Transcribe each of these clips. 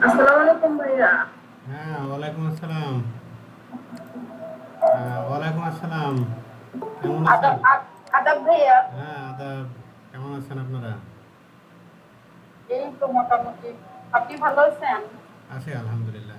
আসসালামু আলাইকুম ভাইয়া। হ্যাঁ, ওয়ালাইকুম আসসালাম। ওয়ালাইকুম আসসালাম। কেমন আছেন? আদাব ভাইয়া। হ্যাঁ, আদাব। কেমন আছেন আপনারা? এই তো মোটামুটি। আপনি ভালো আছেন? আছি আলহামদুলিল্লাহ।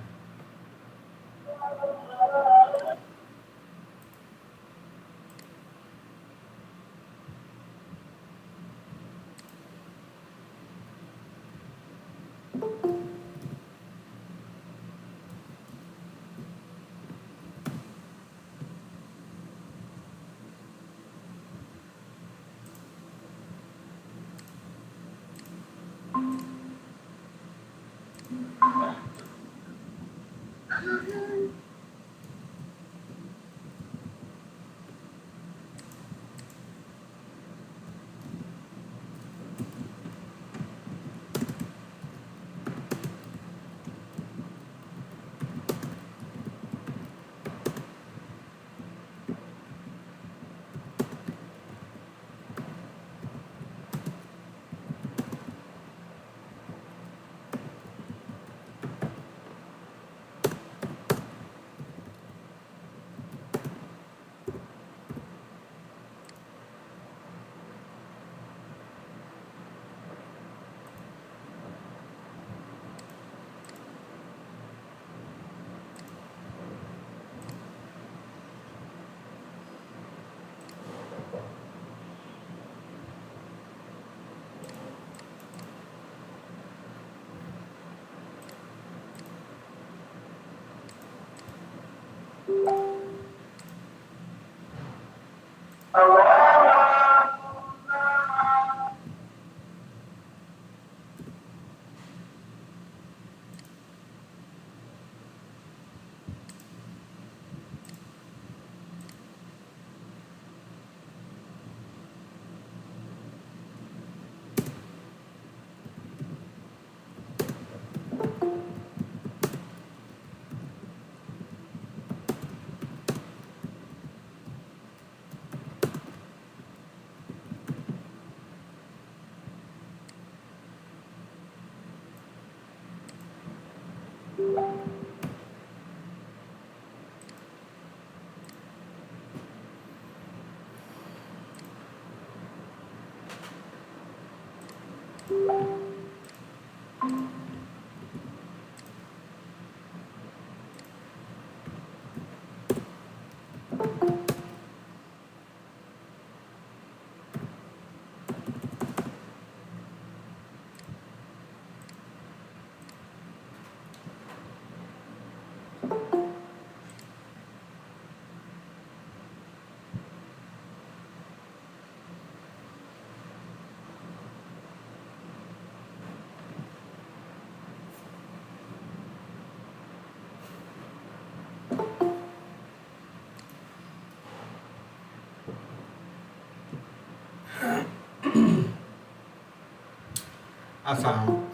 আচ্ছা,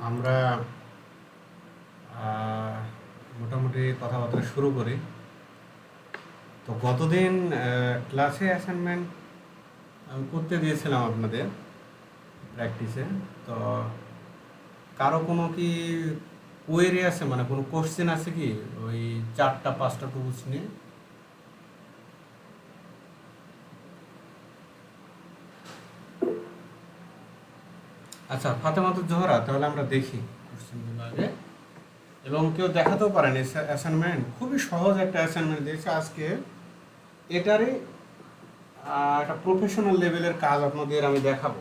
আমরা আহ, মোটামুটি কথাবার্তা শুরু করি। তো গতদিন ক্লাসে অ্যাসাইনমেন্ট আমি করতে দিয়েছিলাম আপনাদের প্র্যাকটিসে। তো কারো কোনো কি কোয়েরি আছে, মানে কোনো কোশ্চেন আছে কি ওই 4টা 5টা টুলস নিয়ে? আচ্ছা, ফাতেমাতুজ জোহরা, তাহলে আমরা দেখি কোশ্চেনগুলো আগে। এবং কেউ দেখাতেও পারেন অ্যাসাইনমেন্ট, খুবই সহজ একটা অ্যাসাইনমেন্ট দিয়েছে আজকে। এটারই একটা প্রফেশনাল লেভেলের কাজ আপনাদের আমি দেখাবো।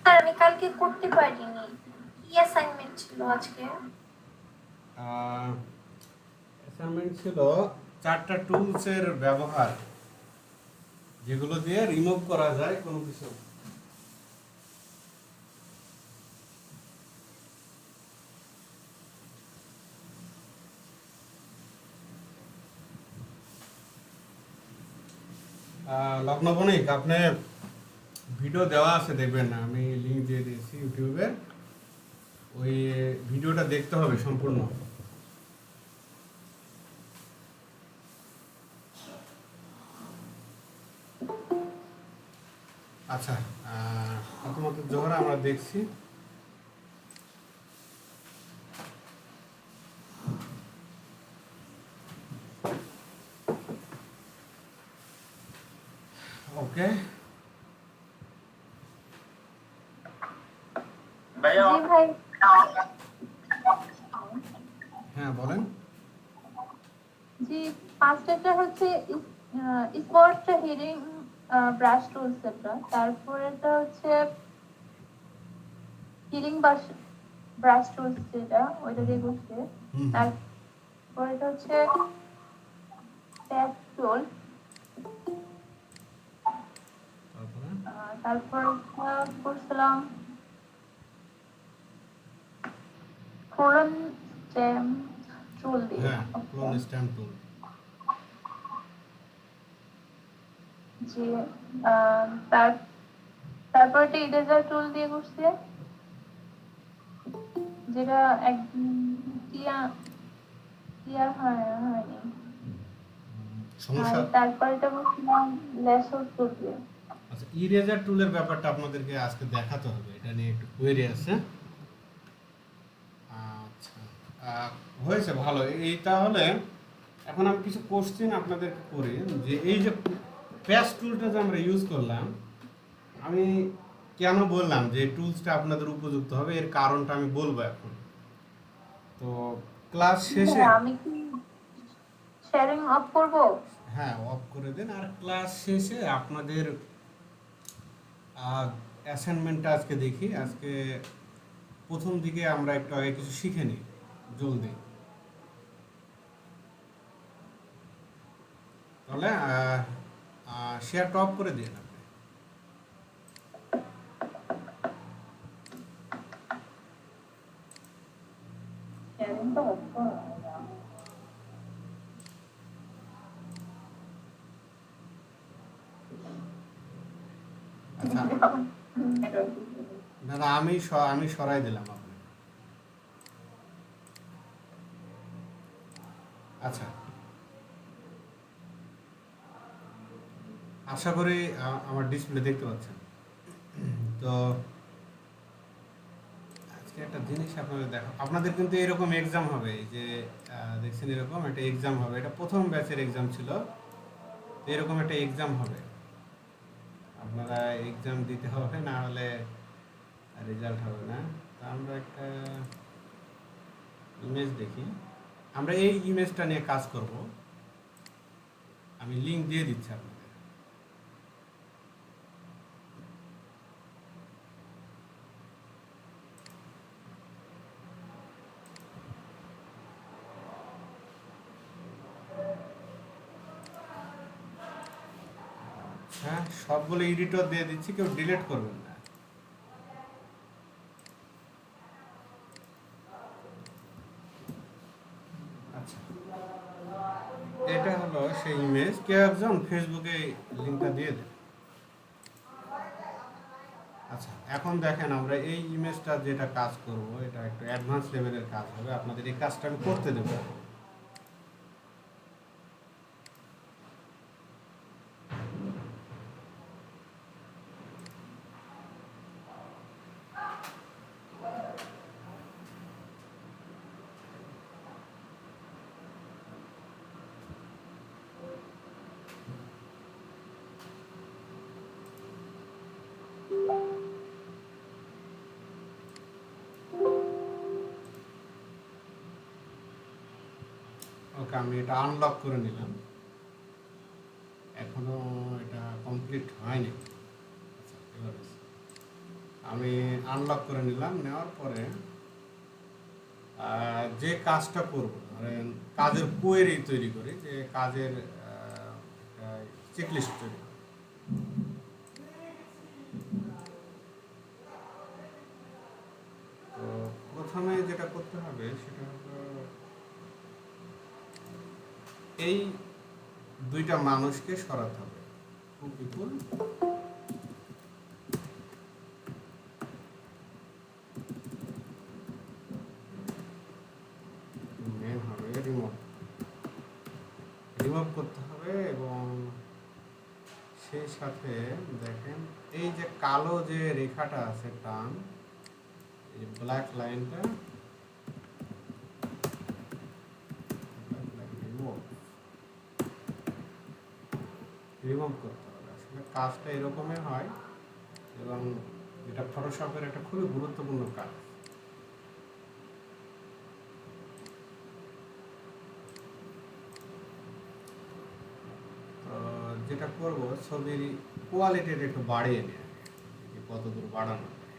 স্যার আমি কালকে করতে পারিনি। কি অ্যাসাইনমেন্ট ছিল আজকে? অ্যাসাইনমেন্ট ছিল 4টা টুলসের ব্যবহার, যেগুলো দিয়ে রিমুভ করা যায় কোনো কিছু। লগ্ন বণিক, আপনি ভিডিও দেওয়া আছে, দেখবেন না? আমি লিঙ্ক দিয়ে দিয়েছি ইউটিউবে, ওই ভিডিওটা দেখতে হবে সম্পূর্ণ। আচ্ছা, প্রথমত জোহরা আমরা দেখছি। ওকে, জি ভাই। হ্যাঁ বলেন। জি, ফার্স্টটা হচ্ছে স্মার্ট হিরিং ব্রাশ টুলস, এটা। তারপরেটা হচ্ছে হিরিং ব্রাশ টুলস, যেটা ওইটা দিয়ে করছে। হুম হুম। তারপরেটা হচ্ছে ট্যাপ টুল। তারপরে তারপর করছিলাম ফোরন স্টেম টুল দিয়ে। হ্যাঁ, ওকে। ক্লোন স্ট্যাম্প টুল। জি। আহ, তার তারপর একটা ইরেজার টুল দিয়ে করছে, যেটা একদম ক্লিয়ার ক্লিয়ার হয়নি। আর সমস্যা। তারপর এটা করছিলাম লেসার টুল দিয়ে। আচ্ছা, ইরেজার টুলের ব্যাপারটা আপনাদেরকে আজকে দেখাতে হবে, এটা নিয়ে একটু কোয়েরি আছে। আচ্ছা, আহ, হয়েছে ভালো। এই তাহলে এখন আমি কিছু কোশ্চেন আপনাদেরকে করি, যে এই যে প্যাচ টুলটা যে আমরা ইউজ করলাম, আমি কেন বললাম যে টুলসটা আপনাদের উপযুক্ত হবে, এর কারণটা আমি বলবো এখন। তো ক্লাস শেষে, হ্যাঁ, আমি কি শেয়ারিং অফ করব? হ্যাঁ অফ করে দেন। আর ক্লাস শেষে আপনাদের অ্যাসাইনমেন্টটা আজকে দেখি। আজকে প্রথম দিকে আমরা একটু আগে কিছু শিখে নিই জলদি। তাহলে শেয়ারটা অফ করে দিন আপনি। শেয়ারিং তো অফ করব। আচ্ছা দাদা, আমি সরাই দিলাম আপনি। আচ্ছা, আশা করি আমার ডিসপ্লে দেখতে পাচ্ছেন। তো আজকে একটা জিনিস আপনাদের দেখো, আপনাদের কিন্তু এরকম এক্সাম হবে, এই যে দেখছেন এরকম একটা এক্সাম হবে, এটা প্রথম ব্যাচের এক্সাম ছিল। তো এরকম একটা এক্সাম হবে, আপনারা এক্সাম দিতে হবে, না হলে রেজাল্ট হবে না। তো আমরা একটা ইমেজ দেখি, আমরা এই ইমেজটা নিয়ে কাজ করব। আমি লিংক দিয়ে দিচ্ছি আপনাদের। হ্যাঁ, সবগুলো এডিটর দিয়ে দিচ্ছি, কেউ ডিলিট করবেন না। আচ্ছা, এটা হলো সেই ইমেজ। কেউ একজন ফেসবুকে লিংকটা দিয়ে দেন। আচ্ছা, এখন দেখেন আমরা এই ইমেজটা যেটা কাজ করব, এটা একটু অ্যাডভান্স লেভেলের কাজ হবে, আপনাদের এই কাজটা আমি করতে দেবো। ওকে, আমি এটা আনলক করে নিলাম, এখনো এটা কমপ্লিট হয়নি। আচ্ছা, এবার আমি আনলক করে নিলাম। নেওয়ার পরে যে কাজটা করব, ধরেন কাজের কোয়েরি তৈরি করি, যে কাজের চেকলিস্ট তৈরি করি। তো প্রথমে যেটা করতে হবে সেটা হলো, এই দুইটা মানুষকে সরাতে হবে। টু পিপল, মেন হবে রিমুভ, রিমুভ করতে হবে। এবং সেই সাথে দেখেন এই যে কালো যে রেখাটা আছে টান, এই ব্ল্যাক লাইনটা, রিমুভ করতে হবে। আসলে কাজটা এরকমই হয় এবং এটা ফটোশপের একটা খুবই গুরুত্বপূর্ণ কাজ। তো যেটা করব, ছবির কোয়ালিটিটা একটু বাড়িয়ে নিয়ে কত দূর বাড়ানো যায়।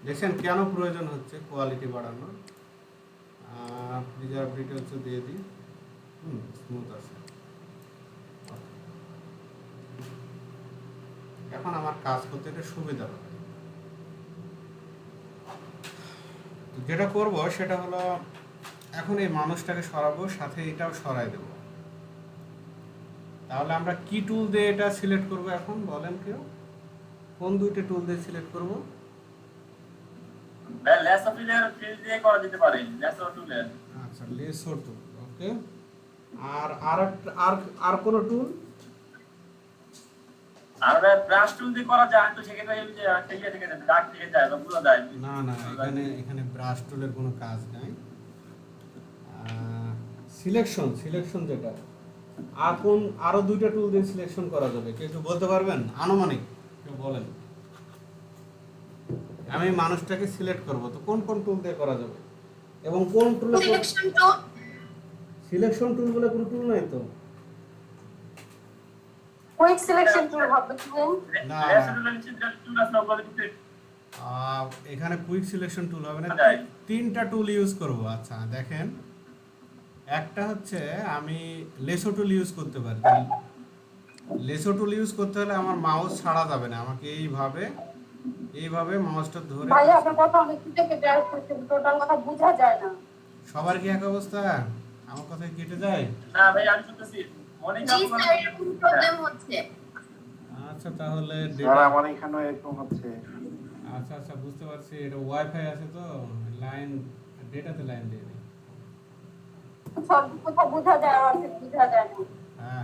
দেখছেন কেন প্রয়োজন হচ্ছে কোয়ালিটি বাড়ানোর? প্রিজার্ভ ডিটেলসও দিয়ে দিই। স্মুথ আছে। এখন আমার কাজ করতে একটা সুবিধা হবে। তো যেটা করব সেটা হলো, এখন এই মানুষটাকে সরাবো, সাথে এটাও সরাই দেব। তাহলে আমরা কি টুল দিয়ে এটা সিলেক্ট করব এখন বলেন কেউ? কোন দুইটা টুল দিয়ে সিলেক্ট করব? লেস অফিসের ফিল দিয়ে করা যেতে পারে, লেসো টুলে। আচ্ছা, লেসো টুল, ওকে। আর আর কোন টুল? আর ব্রাশ টুল দিয়ে করা যায়, তো সেক্ষেত্রে এই যে থেকে থেকে দাগ থেকে যায় বা পুরো যায়। না না, এখানে ব্রাশ টুলের কোনো কাজ নাই। সিলেকশন যেটা, আরো দুইটা টুল দিয়ে সিলেকশন করা যাবে, কেউ একটু বলতে পারবেন? আনুমানিক কেউ বলেন। আমি মানুষটাকে সিলেক্ট করব, তো কোন কোন টুল দিয়ে করা যাবে এবং কোন টুলে? সিলেকশন টুল, সিলেকশন টুল বলে কোনো টুল নাই তো। কুইক সিলেকশন টুল হবে কি? না, লেসো টুলের নিচে যে টুল আছে ওগুলো দিতে এখানে কুইক সিলেকশন টুল হবে না, যায়। তিনটা টুল ইউজ করব। আচ্ছা দেখেন, একটা হচ্ছে আমি লেসো টুল ইউজ করতে পারি। লেসো টুল ইউজ করতে হলে আমার মাউস ছাড়া যাবে না, আমাকে এইভাবে মাউসটা ধরে। ভাই আপনার কথা অনেক কেটে কেটে আসছে, টোটাল কথা বোঝা যায় না। সবার কি এক অবস্থা? আমার কথা কেটে যায়? না ভাই, আমি শুনতেছি মনিকা জি স্যার এরকম প্রবলেম হচ্ছে। আচ্ছা তাহলে স্যার আমার এখানে এরকম হচ্ছে। আচ্ছা বুঝতে পারছি, এটা ওয়াইফাই আছে তো, লাইন ডেটাতে লাইন দিয়ে দিই। সব কথা বোঝা যায় আর অর্ধেক বোঝা যায় না।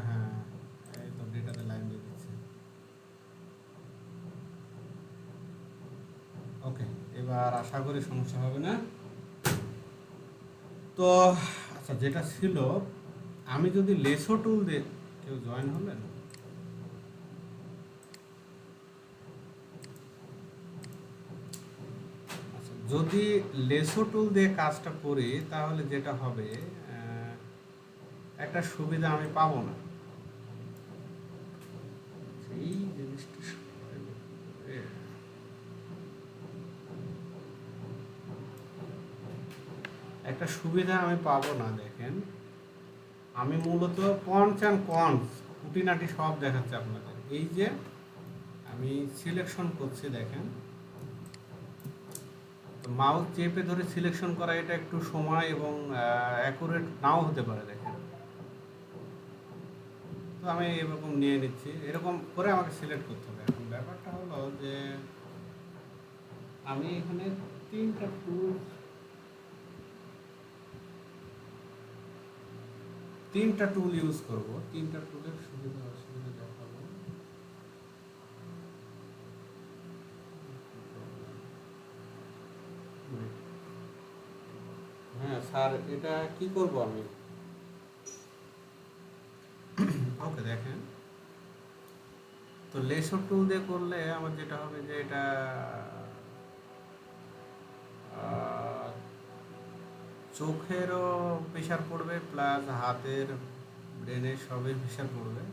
হ্যাঁ, এই তো ডেটাতে লাইন দিয়ে দিচ্ছি। ওকে, এবার আশা করি সমস্যা হবে না। তো আচ্ছা, যেটা ছিল, আমি যদি লেসো টুল দিয়ে, কেউ জয়েন হলেন? আচ্ছা, যদি লেসো টুল দিয়ে কাজটা করি তাহলে যেটা হবে, একটা সুবিধা আমি পাবো না। এই জিনিসটা একটা সুবিধা আমি পাবো না। দেখেন, আমি মূলত কনস অ্যান্ড কনস খুঁটিনাটি সব দেখাচ্ছে আপনাদের। এই যে আমি সিলেকশন করছি, দেখেন, মাউস চেপে ধরে সিলেকশন করা, এটা একটু সময় এবং অ্যাকুরেট নাও হতে পারে। দেখেন, তো আমি এরকম নিয়ে নিচ্ছি, এরকম করে আমাকে সিলেক্ট করতে হবে। এখন ব্যাপারটা হলো যে আমি এখানে তিনটা টুল ইউজ করব। তিনটা টুলের সুবিধা অসুবিধা দেখাবো। হ্যাঁ স্যার, এটা কি করব আমি? ওকে, দেখেন, তো লেসর টুল দিয়ে করলে আমার যেটা হবে যে এটা চোখেরও প্রেশার পড়বে, প্লাস হাতের, ব্রেনের সবই প্রেশার পড়বে।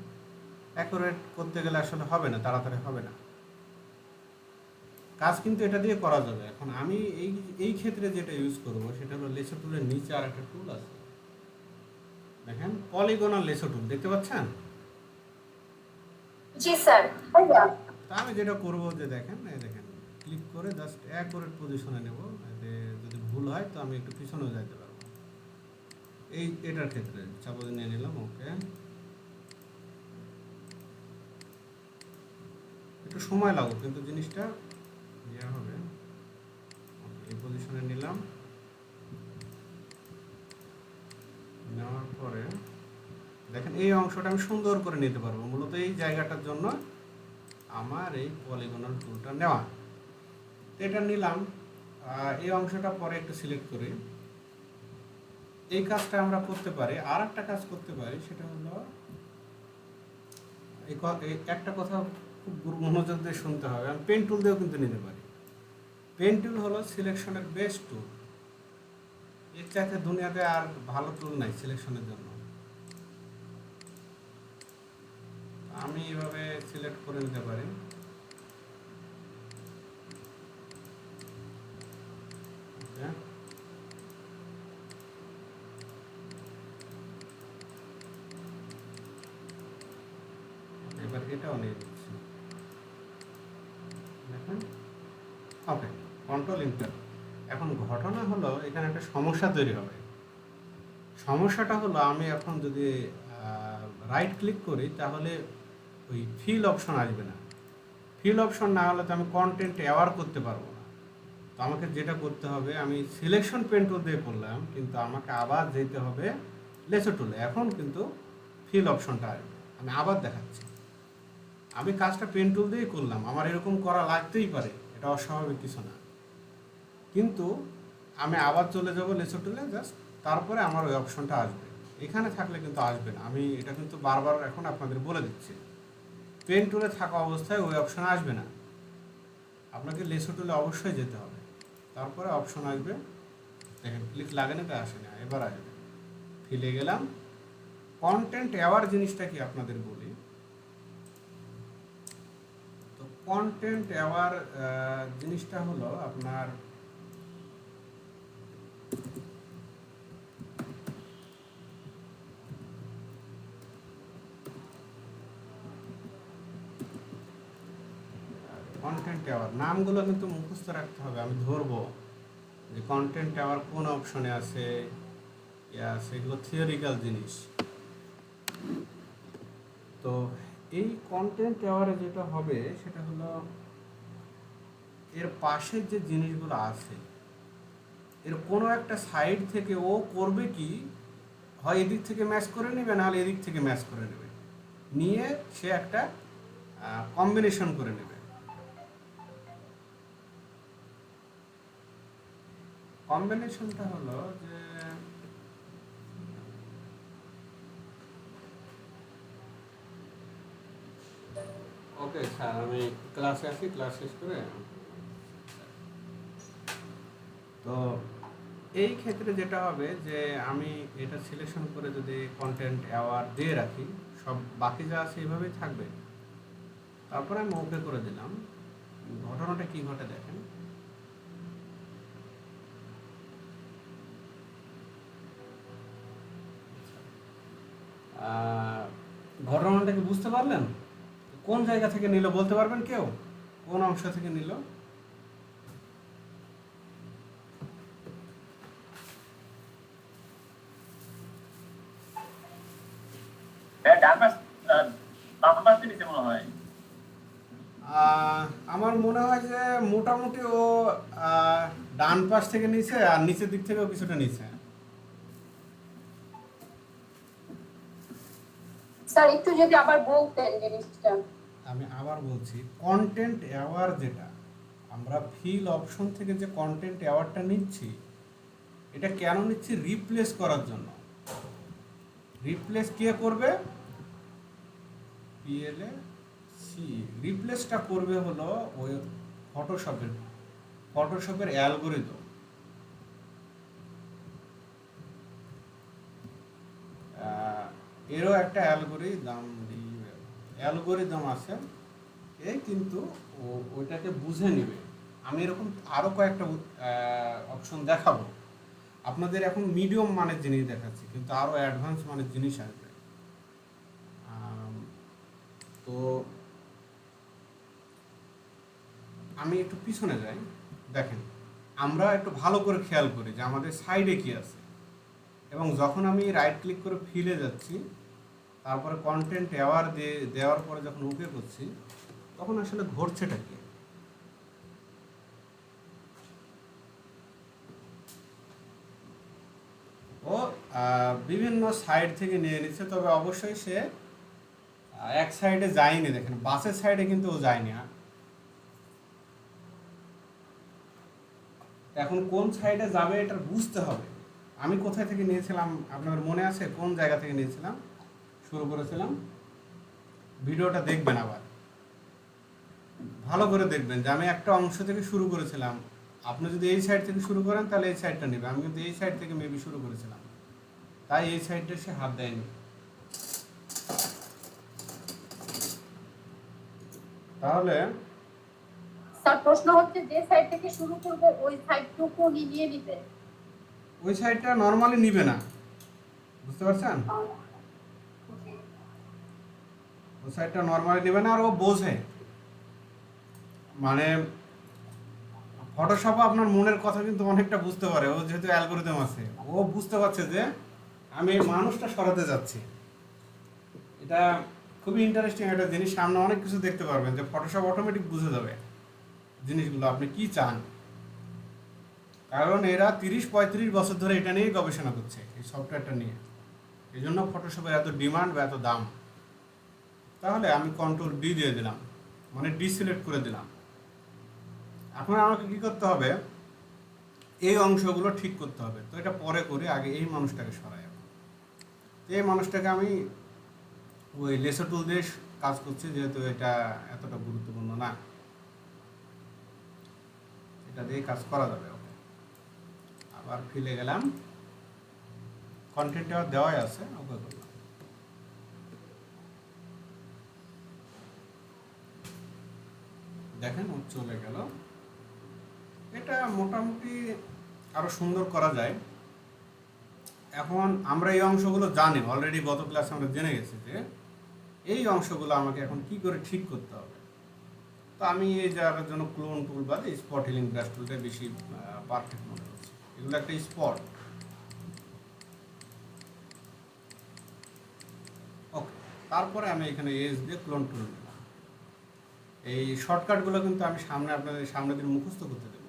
অ্যাকুরেট করতে গেলে আসলে হবে না, তাড়াতাড়ি হবে না কাজ, কিন্তু এটা দিয়ে করা যাবে। এখন আমি এই ক্ষেত্রে যেটা ইউজ করব সেটা হলো লেসো টুলের নিচে আর একটা টুল আছে, দেখেন, পলিগনাল লেসো টুল, দেখতে পাচ্ছেন? জি স্যার। ভাইয়া তা আমি যেটা করব যে দেখেন, এই দেখেন, ক্লিক করে জাস্ট অ্যাকুরেট পজিশনে নেব। এতে যদি ভুল হয় তো আমি একটু পিছনেও যাইতে পারবো। এটার ক্ষেত্রে সাপোজ নিয়ে নিলাম। ওকে, একটু সময় লাগুক কিন্তু জিনিসটা ইয়ে হবে। এই পজিশনে নিলাম, নেওয়ার পরে দেখেন এই অংশটা আমি সুন্দর করে নিতে পারবো। মূলত এই জায়গাটার জন্য আমার এই পলিগনাল টুলটা নেওয়া। এটা নিলাম, এই অংশটা পরে একটু সিলেক্ট করি। এই কাজটা আমরা করতে পারি। আর একটা কাজ করতে পারি, সেটা হলো এই একটা কথা খুব মনোযোগ দিয়ে শুনতে হবে। আমি পেন টুল দিয়েও কিন্তু নিতে পারি। পেন টুল হলো সিলেকশনের বেস্ট টুল। এর চাইতে দুনিয়াতে আর ভালো টুল নাই সিলেকশনের জন্য। আমি এভাবে সিলেক্ট করে নিতে পারি। এবার এটাও নিয়ে নিচ্ছি, দেখেন। ওকে, কন্ট্রোল ইন্টার। এখন ঘটনা হলো এখানে একটা সমস্যা তৈরি হবে। সমস্যাটা হলো আমি এখন যদি রাইট ক্লিক করি তাহলে ওই ফিল অপশন আসবে না। ফিল অপশন না হলে তো আমি কন্টেন্ট অ্যাওয়ার করতে পারবো না। তো আমাকে যেটা করতে হবে, আমি সিলেকশন পেন টুল দিয়ে করলাম, কিন্তু আমাকে আবার যেতে হবে লেসো টুলে। এখন কিন্তু ফিল অপশনটা আসবে। আমি আবার দেখাচ্ছি, আমি কাজটা পেন টুল দিয়েই করলাম, আমার এরকম করা লাগতেই পারে, এটা অস্বাভাবিক কিছু না। কিন্তু আমি আবার চলে যাব লেসো টুলে, জাস্ট তারপরে আমার ওই অপশনটা আসবে। এখানে থাকলে কিন্তু আসবে না। আমি এটা কিন্তু বারবার এখন আপনাদের বলে দিচ্ছি, পেন টুলে থাকা অবস্থায় ওই অপশন আসবে না। আপনাকে লেসো টুলে অবশ্যই যেতে হবে, তারপরে অপশন আসবে। দেখেন ক্লিক লাগে না, তা আসে না, এবার আসবে। ফিলে গেলাম। কন্টেন্ট অ্যাওয়ার জিনিসটা কি আপনাদের বলি। তো কন্টেন্ট অ্যাওয়ার জিনিসটা হলো আপনার কন্টেন্ট অ্যাওয়ার নামগুলো কিন্তু মুখস্থ রাখতে হবে। আমি ধরবো যে কন্টেন্ট অ্যাওয়ার কোন অপশনে আছে, সেগুলো থিওরিক্যাল জিনিস। তো এই কন্টেন্ট অ্যাওয়ারে যেটা হবে সেটা হলো এর পাশের যে জিনিসগুলো আছে, এর কোনো একটা সাইড থেকে ও করবে কি, হয় এদিক থেকে ম্যাচ করে নেবে, নাহলে এদিক থেকে ম্যাচ করে নেবে, নিয়ে সে একটা কম্বিনেশন করে নেবে। কম্বিনেশনটা হলো যে ওকে স্যার, আমি ক্লাসে আছি, ক্লাস শেষ করে। তো এই ক্ষেত্রে যেটা হবে যে আমি এটা সিলেকশন করে যদি কন্টেন্ট অ্যাওয়ার্ড দিয়ে রাখি, সব বাকি যা আছে এইভাবেই থাকবে। তারপরে আমি ওকে করে দিলাম। ঘটনাটা কি ঘটে দেখেন। ঘটনাটা কি বুঝতে পারলেন? কোন জায়গা থেকে নিল বলতে পারবেন কেউ? কোন অংশ থেকে নিল? ডান পাশ বাম পাশ থেকে নিচে মনে হয়। আমার মনে হয় যে মোটামুটি ও ডান পাশ থেকে নিচে, আর নিচের দিক থেকেও কিছুটা নিচে। স্যার একটু যদি আবার বলতেন জিনিসটা। আমি আবার বলছি, কন্টেন্ট অ্যাওয়ার যেটা আমরা ফিল অপশন থেকে যে কন্টেন্ট অ্যাওয়ারটা নিচ্ছি, এটা কেন নিচ্ছি? রিপ্লেস করার জন্য। রিপ্লেস কে করবে? PLA C. রিপ্লেসটা করবে হলো ওই ফটোশপের অ্যালগোরিদম। এরও একটা অ্যালগোরিদম আছে, কিন্তু ওইটাকে বুঝে নেবে। আমি এরকম আরও কয়েকটা অপশন দেখাবো আপনাদের। এখন মিডিয়াম মানের জিনিস দেখাচ্ছি, কিন্তু আরও অ্যাডভান্স মানের জিনিস আসবে। তো আমি একটু পিছনে যাই। দেখেন, আমরা একটু ভালো করে খেয়াল করি যে আমাদের সাইডে কি আছে, এবং যখন আমি রাইট ক্লিক করে ফিলে যাচ্ছি, তারপরে কন্টেন্ট অ্যাওয়ার দেওয়ার পরে যখন ওকে করছি, তখন আসলে ঘটছেটা কি। ও বিভিন্ন সাইড থেকে নিয়ে নিচ্ছে, তবে অবশ্যই সে এক সাইডে যায়নি। দেখেন বাসের সাইডে কিন্তু ও যায়নি। এখন কোন সাইডে যাবে এটা বুঝতে হবে। আমি কোথায় থেকে নিয়েছিলাম আপনাদের মনে আছে? কোন জায়গা থেকে নিয়েছিলাম, শুরু করেছিলাম? ভিডিওটা দেখবেন, আবার ভালো করে দেখবেন যে আমি একটা অংশ থেকে শুরু করেছিলাম। আপনি যদি এই সাইড থেকে শুরু করেন তাহলে এই সাইডটা নেবে, আমি কিন্তু এই সাইড থেকে মেবি শুরু করেছিলাম, তাই এই সাইডটা সে হাত দেয়নি। তাহলে স্যার প্রশ্ন হচ্ছে যে সাইড থেকে শুরু করব ওই সাইডটুকু নিয়ে নিতে। ওই সাইডটা নর্মালি নিবে না, বুঝতে পারছেন? ওই সাইডটা নর্মালি নেবে না, আর ও বোঝে, মানে ফটোশপে আপনার মনের কথা কিন্তু অনেকটা বুঝতে পারে। ও যেহেতু অ্যালগোরিদম আছে, ও বুঝতে পারছে যে আমি এই মানুষটা সরাতে যাচ্ছি। এটা খুবই ইন্টারেস্টিং একটা জিনিস। সামনে অনেক কিছু দেখতে পারবেন যে ফটোশপ অটোমেটিক বুঝে যাবে জিনিসগুলো আপনি কি চান, কারণ এরা 30-35 বছর ধরে এটা নিয়েই গবেষণা করছে, এই সফটওয়্যারটা নিয়ে। এই জন্য ফটোশপের এত ডিমান্ড বা এত দাম। তাহলে আমি কন্ট্রোল ডি দিয়ে দিলাম, মানে ডিসিলেক্ট করে দিলাম। এখন আমাকে কি করতে হবে, এই অংশগুলো ঠিক করতে হবে। তো এটা পরে করে আগে এই মানুষটাকে সরাই। এই মানুষটাকে আমি ওই লেসার টুল দিয়ে কাজ করছি, যেহেতু এটা এতটা গুরুত্বপূর্ণ না, এটা দিয়ে কাজ করা যাবে। ওকে, আবার ফিলে গেলাম, কন্টেন্টটা দেওয়াই আছে, ওকে করলাম। দেখেন ও চলে গেল। এটা মোটামুটি আরো সুন্দর করা যায়। এখন আমরা এই অংশগুলো জানি অলরেডি, গত ক্লাসে আমরা জেনে গেছি যে এই অংশগুলো আমাকে এখন কি করে ঠিক করতে হবে। তো আমি এই জায়গার জন্য ক্লোন টুল বা স্পট হিলিং ব্রাশ টুলটা বেশি পারফেক্ট মনে করছি। এগুলো একটা স্পট। ওকে, তারপরে আমি এখানে এজ দিয়ে ক্লোন টুল নিলাম। এই শর্টকাটগুলো কিন্তু আমি সামনে আপনাদের সামনে দিন মুখস্থ করতে দেবো।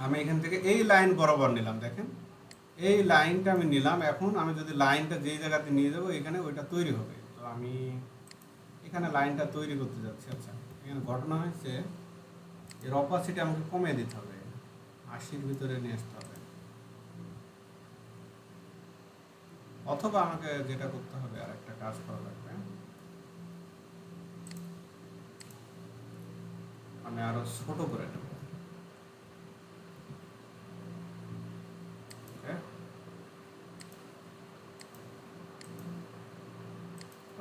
আমি এখান থেকে এই লাইন বরাবর নিলাম, দেখেন এই লাইনটা আমি নিলাম। এখন আমি যদি লাইনটা যেই জায়গাতে নিয়ে যাবো এখানে ওইটা তৈরি হবে। তো আমি এখানে লাইনটা তৈরি করতে যাচ্ছি। আচ্ছা, এখানে ঘটনা হয়েছে, এর অপাসিটি আমাকে কমিয়ে দিতে হবে, 80-র ভিতরে নিয়ে আসতে হবে। অথবা আমাকে যেটা করতে হবে, আর একটা কাজ করা লাগবে, আমি আরো ছোট করে নেব।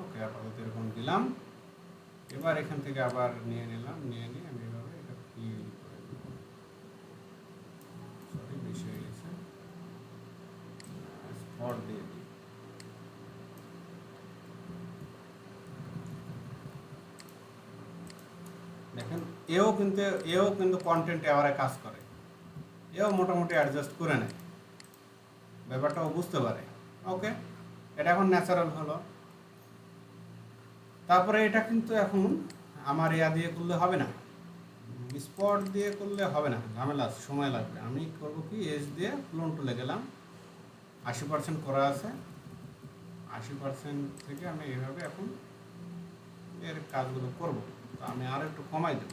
ওকে, আপাতত এরকম দিলাম। এবার এখান থেকে আবার নিয়ে নিলাম, নিয়ে নিয়ে আমি এভাবে এটা ফিল করে দেব। সরি, বেশি হয়ে গেছে, স্পট দিয়ে দিই। দেখেন এও কিন্তু কন্টেন্ট এবারে কাজ করে, এও মোটামুটি অ্যাডজাস্ট করে নেয়, ব্যাপারটাও বুঝতে পারে। ওকে, এটা এখন ন্যাচারাল হলো। তারপরে এটা কিন্তু এখন আমার ইয়া দিয়ে করলে হবে না, স্পট দিয়ে করলে হবে না, ঝামেলা আছে, সময় লাগবে। আমি করবো কি, এজ দিয়ে ক্লোন টুলে গেলাম, 80% করা আছে, 80% থেকে আমি এইভাবে এখন এর কাজগুলো করব। তো আমি আর একটু কমাই দেব,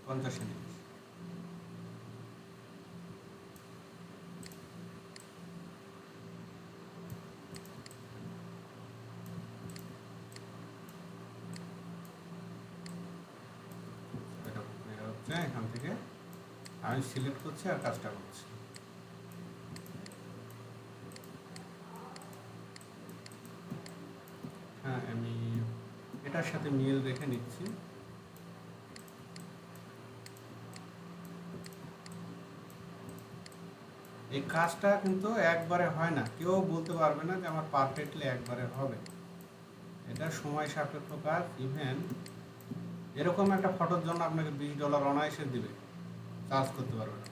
50 নিয়ে। এখান থেকে আমি সিলেক্ট করছি আর কাজটা করছি। হ্যাঁ, আমি এটার সাথে মিল রেখে নিচ্ছি। এই কাজটা কিন্তু একবারে হয় না, কেউ বলতে পারবে না যে আমার পারফেক্টলি একবারে হবে। এটা সময় সাপেক্ষ কাজ। ইভেন এরকম একটা ফটোর জন্য আপনাকে $20 অনায়াসে দিবে, চার্জ করতে পারবে না।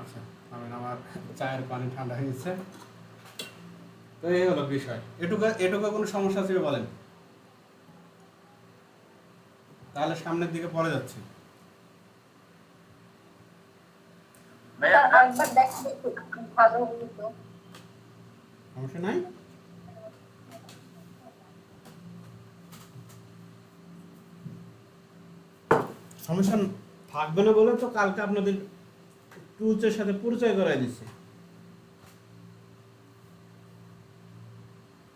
আচ্ছা, আমি আমার চায়ের পানি ঠান্ডা হয়ে গেছে। তো এই হলো বিষয়। এটুকু কোনো সমস্যা ছিল বলেন? তাহলে সামনের দিকে পড়ে যাচ্ছি। একবার দেখলে ভালো হতো। সমস্যা নাই। সমস্যা থাকবে না বলে তো কালকে আপনাদের টুলসের সাথে পরিচয় করাই দিচ্ছি।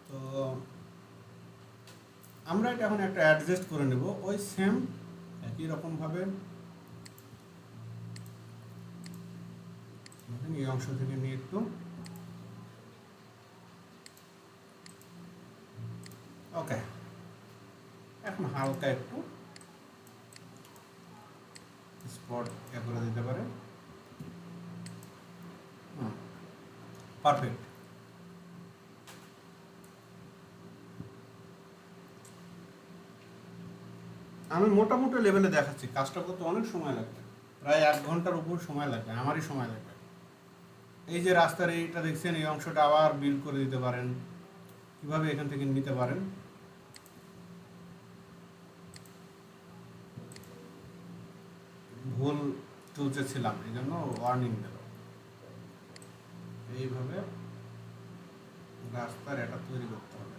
তো আমরা এটা এখন একটা অ্যাডজাস্ট করে নেব ওই সেম একই রকম ভাবে এই অংশ থেকে নিয়ে একটু ওকে, এখন হালকা একটু স্পট করে দিতে পারে। পারফেক্ট। আমি মোটামুটি লেভেলে দেখাচ্ছি, কাজটা করতে অনেক সময় লাগবে, প্রায় 1 ঘন্টার উপর সময় লাগবে, আমারই সময় লাগবে। এই যে রাস্তার এইটা দেখছেন, এই অংশটা আবার বিল্ড করে দিতে পারেন, কিভাবে এখান থেকে নিতে পারেন। ভুল চলতে ছিলাম, এই জন্য ওয়ার্নিং দিল। এইভাবে রাস্তার এটা তৈরি করতে হবে।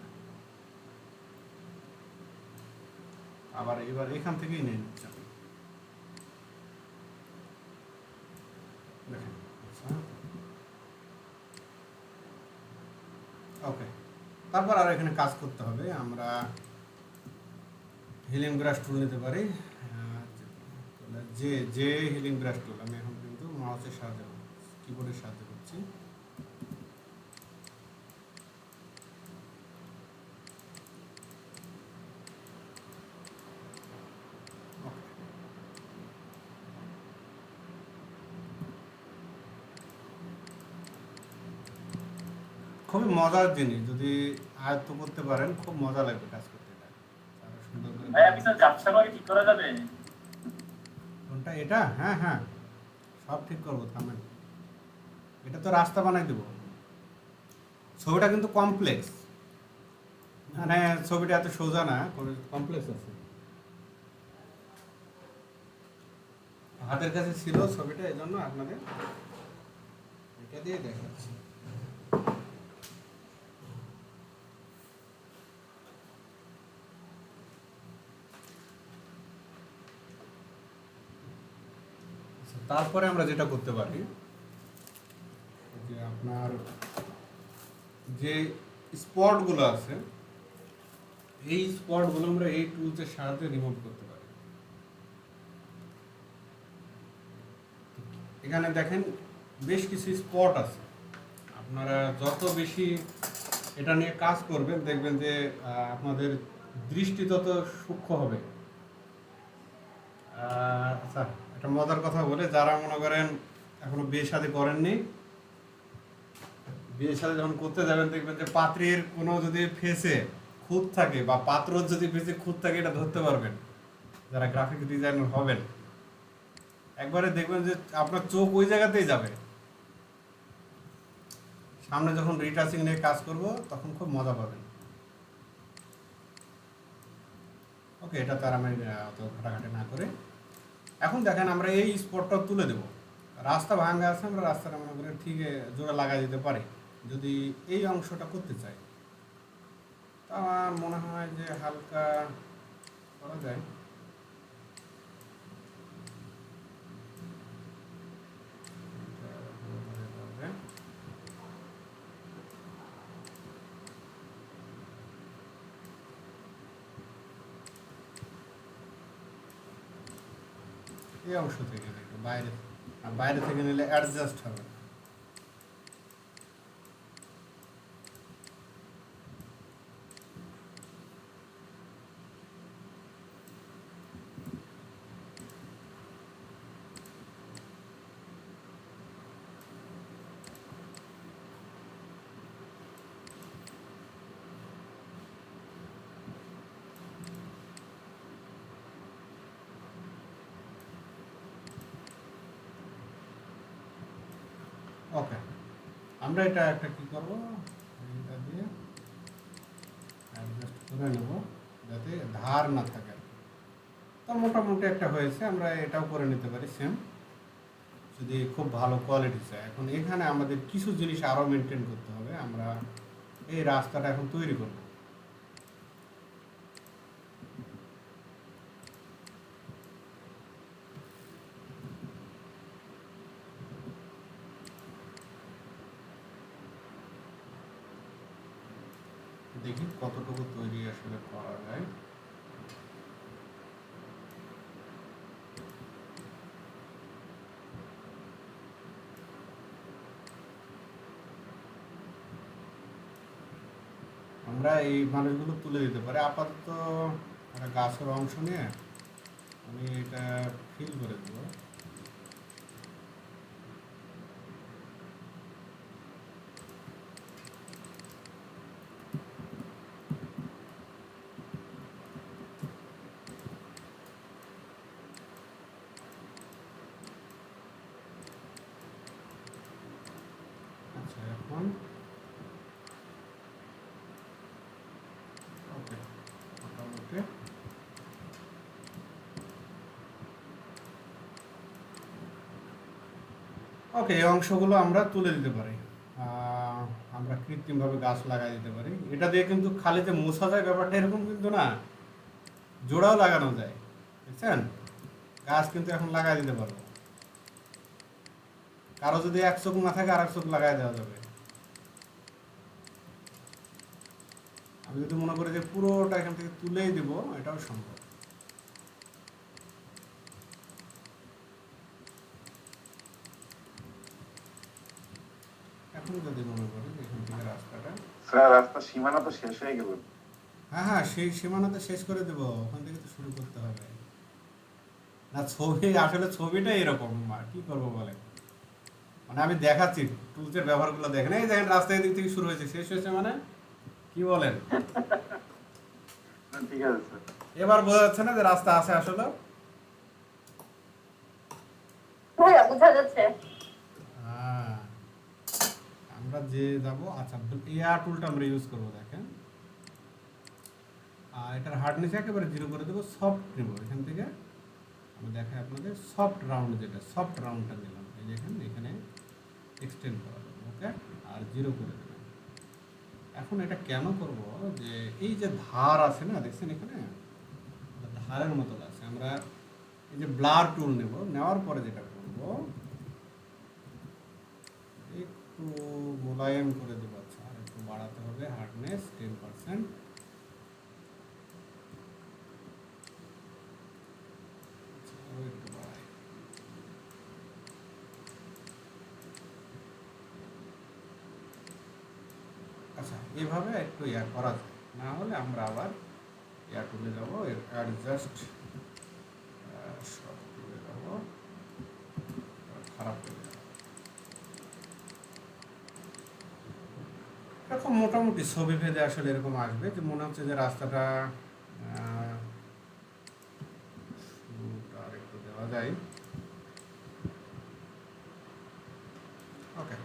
আবার এবার এখান থেকেই নিয়ে নিচ্ছি আমি, দেখেন। ওকে, তারপর আর এখানে কাজ করতে হবে। আমরা হিলিং ব্রাশ টুল নিতে পারি, যে যে হিলিং ব্রাশ টুল। আমি এখন কিন্তু মাউসের সাহায্যে, কিবোর্ডের সাহায্যে করছি। খুবই মজার জিনিস, যদি আয়ত্ত করতে পারেন খুব মজা লাগবে কাজ করতে। সুন্দর করে ভাইয়া পিছনে ঝাপসাগুলো কি ঠিক করা যাবে? কোনটা? এটা? হ্যাঁ হ্যাঁ, সব ঠিক করবো, থামেন। এটা তো রাস্তা বানাই দেবো। ছবিটা কিন্তু কমপ্লেক্স, মানে ছবিটা এত সোজা না, কমপ্লেক্স আছে। হাতের কাছে ছিল ছবিটা, এই জন্য আপনাদের এটা দিয়ে দেখাচ্ছি। তারপরে আমরা যেটা করতে পারি, যে আপনার যে স্পটগুলো আছে, এই স্পটগুলো আমরা এই টুলসের সাহায্যে রিমুভ করতে পারি। এখানে দেখেন বেশ কিছু স্পট আছে। আপনারা যত বেশি এটা নিয়ে কাজ করবেন, দেখবেন যে আপনাদের দৃষ্টি তত সূক্ষ্ম হবে। আচ্ছা, একটা মজার কথা বলে, যারা মনে করেন এখনো বিয়ে শাদী করেননি, বিয়ে শাদী যখন করতে যাবেন, দেখবেন যে পাত্রীর কোনো যদি ফেসে খুঁত থাকে বা পাত্র যদি ফেসে খুঁত থাকে, এটা ধরতে পারবেন যারা গ্রাফিক ডিজাইনার হবেন। একবারে দেখবেন যে আপনার চোখ ওই জায়গাতেই যাবে। সামনে যখন রিটাচিং নিয়ে কাজ করব, তখন খুব মজা পাবেন। ওকে, এটা তার আমি অত ঘাটাঘাটি না করে, এখন দেখেন আমরা এই স্পটটা তুলে দেব। রাস্তা ভাঙা আছে, আমরা রাস্তাটা মনে করে ঠিক জোড়া লাগাই দিতে পারি যদি এই অংশটা করতে চাই। তা আমার মনে হয় যে হালকা করা যায়। এই অংশ থেকে বাইরে, বাইরে থেকে নিলে অ্যাডজাস্ট হবে। ওকে, আমরা এটা একটা কি করবো, এটা দিয়ে অ্যাডজাস্ট করে নেব যাতে ধার না থাকে। তো মোটামুটি একটা হয়েছে, আমরা এটাও করে নিতে পারি সেম, যদি খুব ভালো কোয়ালিটি চাই। এখন এখানে আমাদের কিছু জিনিস আরও মেনটেন করতে হবে। আমরা এই রাস্তাটা এখন তৈরি করব। দেখি কতটুকু তৈরি আসলে করা যায়। আমরা এই মানুষগুলো তুলে দিতে পারি। আপাতত একটা গাছের অংশ নিয়ে আমি এটা ফিল করে দেব। আচ্ছা, এখন ওকে, মোটামুটি ওকে, এই অংশগুলো আমরা তুলে দিতে পারি। আমরা কৃত্রিমভাবে গাছ লাগাই দিতে পারি। এটা দিয়ে কিন্তু খালি যে মোছা যায় ব্যাপারটা এরকম কিন্তু না, জোড়াও লাগানো যায়, বুঝছেন? গাছ কিন্তু এখন লাগাই দিতে পারবো। কারো যদি এক চোখ না থাকে আর এক চোখ লাগাই দেওয়া যাবে। আমি যদি মনে করি যে পুরোটা এখান থেকে তুলেই দিব, এটাও সম্ভব। এখন যদি মনে করি যে এখান থেকে রাস্তাটা, স্যার রাস্তার সীমানা তো শেষ হয়ে গেল। হ্যাঁ হ্যাঁ, সেই সীমানাতে শেষ করে দেবো, ওখান থেকে তো শুরু করতে হবে না। ছবি আসলে ছবিটা এরকম, আর কি করবো বলে, মানে আমি দেখাচ্ছি টুলসের ব্যবহারগুলো দেখেন। এই দেখেন রাস্তা এদিক থেকে শুরু হয়েছে, শেষ হয়েছে, মানে কি বলেন? ঠিক আছে স্যার। এবার বোঝা যাচ্ছে না যে রাস্তা আছে আসলে? ভাইয়া বোঝা যাচ্ছে। হ্যাঁ, আমরা যে যাবো, আচ্ছা এয়ার টুলটা আমরা ইউজ করবো, দেখেন। আর এটার হার্ডনেস একেবারে 0 করে দেবো, সফট নেব এখান থেকে। আমি দেখাই আপনাদের সফট রাউন্ড, যেটা সফট রাউন্ডটা নিলাম, এই দেখেন এখানে এক্সটেন্ড করা যাবে, ওকে। আর 0 করে দেবেন। এখন এটা কেন করব, যে এই যে ধার আছে না, দেখছেন এখানে ধারের মতো আছে, আমরা এই যে ব্লার টুল নেব, নেওয়ার পরে যেটা করব, একটু মোলায়েম করে দেবো। আচ্ছা, আর একটু বাড়াতে হবে হার্ডনেস 10%। একটু বাড়াই। আচ্ছা, এভাবে একটু ইয়া করা যায়, না হলে আমরা আবার ইয়া টুলে যাবো, অ্যাডজাস্ট সব টুলে যাবো, খারাপ হয়ে যাবে। এরকম মোটামুটি ছবি ভেদে আসলে এরকম আসবে, যে মনে হচ্ছে যে রাস্তাটা আর একটু দেওয়া যায়। ওকে,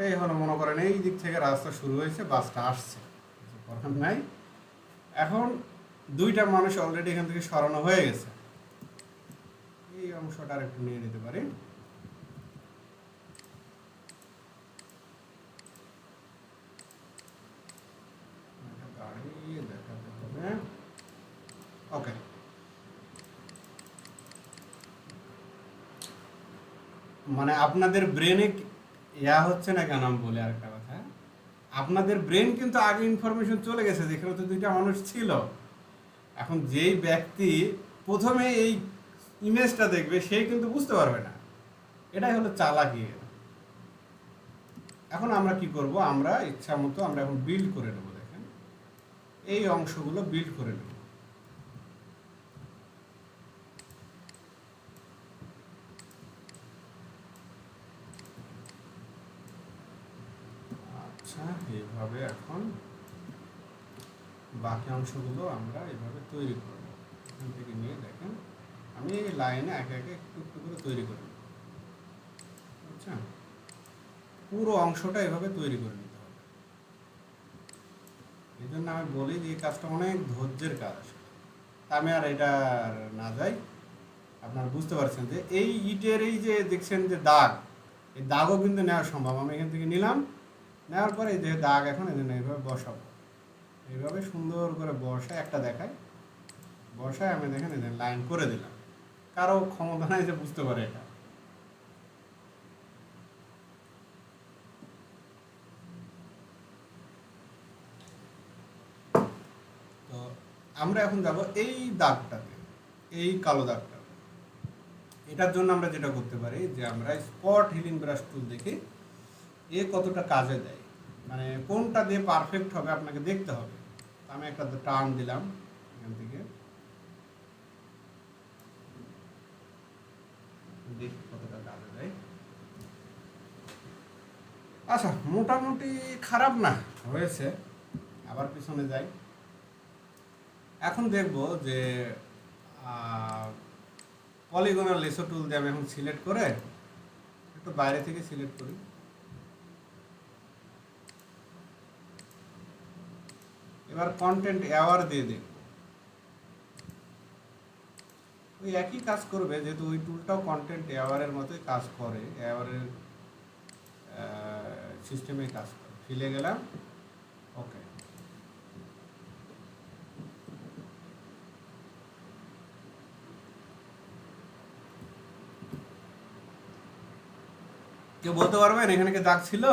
এই হলো, মনে করেন এই দিক থেকে রাস্তা শুরু হয়েছে, বাসটা আসছে, কিছু করার নাই। এখন দুইটা মানুষ অলরেডি এখান থেকে সরানো হয়ে গেছে। এই অংশটা আর একটু নিয়ে নিতে পারি। গাড়ি দেখাতে হবে, ওকে। মানে আপনাদের ব্রেনে ইয়া হচ্ছে না কেন আমি বলি আরেকটা কথা, আপনাদের ব্রেন কিন্তু আগে ইনফরমেশন চলে গেছে, যেখানে তো দুইটা মানুষ ছিল। এখন যেই ব্যক্তি প্রথমে এই ইমেজটা দেখবে, সে কিন্তু বুঝতে পারবে না। এটাই হলো চালাকি। এখন আমরা কি করব, আমরা ইচ্ছা মতো আমরা এখন বিল্ড করে নেব। দেখেন এই অংশগুলো বিল্ড করে নেব। আচ্ছা, এইভাবে এখন বাকি অংশগুলো আমরা এইভাবে তৈরি করব। এখান থেকে নিয়ে দেখেন আমি এই লাইনে একে একে একটু একটু করে তৈরি করে নেব। আচ্ছা, পুরো অংশটা এভাবে তৈরি করে নিতে হবে। এই জন্য আমি বলি যে এই কাজটা অনেক ধৈর্যের কাজ। আমি আর এটা না যাই, আপনারা বুঝতে পারছেন যে এই ইটের এই যে দেখছেন যে দাগ, এই দাগও কিন্তু নেওয়া সম্ভব। আমি এখান থেকে নিলাম, নেওয়ার পরে এই যে দাগ, এখন এই জন্য এইভাবে বসাবো, এইভাবে সুন্দর করে বসায়, একটা দেখায় বসায় আমি দেখেন এই লাইন করে দিলাম। কারো ক্ষমতা নাই যে বুঝতে পারে এটা, আমরা এখন যাব এই দাগটাতে, এই কালো দাগটা। এটার জন্য আমরা যেটা করতে পারি যে আমরা স্পট হিলিং ব্রাশ টুল দেখি এ কতটা কাজে দেয়, মানে কোনটা দিয়ে পারফেক্ট হবে আপনাকে দেখতে হবে। আমি একটা টার্ন দিলাম এখান থেকে, দেখি কতটা কাজে দেয়। আচ্ছা, মোটামুটি খারাপ না, হয়েছে। আবার পিছনে যাই। এখন দেখব যে পলিগনাল লেসো টুল দিয়ে আমি এখন সিলেক্ট করে একটু বাইরে থেকে সিলেক্ট করি। এবার কন্টেন্ট অ্যাওয়ার দিয়ে দেখব, ওই একই কাজ করবে, যেহেতু ওই টুলটাও কন্টেন্ট অ্যাওয়ারের মতোই কাজ করে, অ্যাওয়ারের সিস্টেমে কাজ করে। ফিলে গেলাম, ওকে। কেউ বলতে পারবেন এখানে কি দাগ ছিল?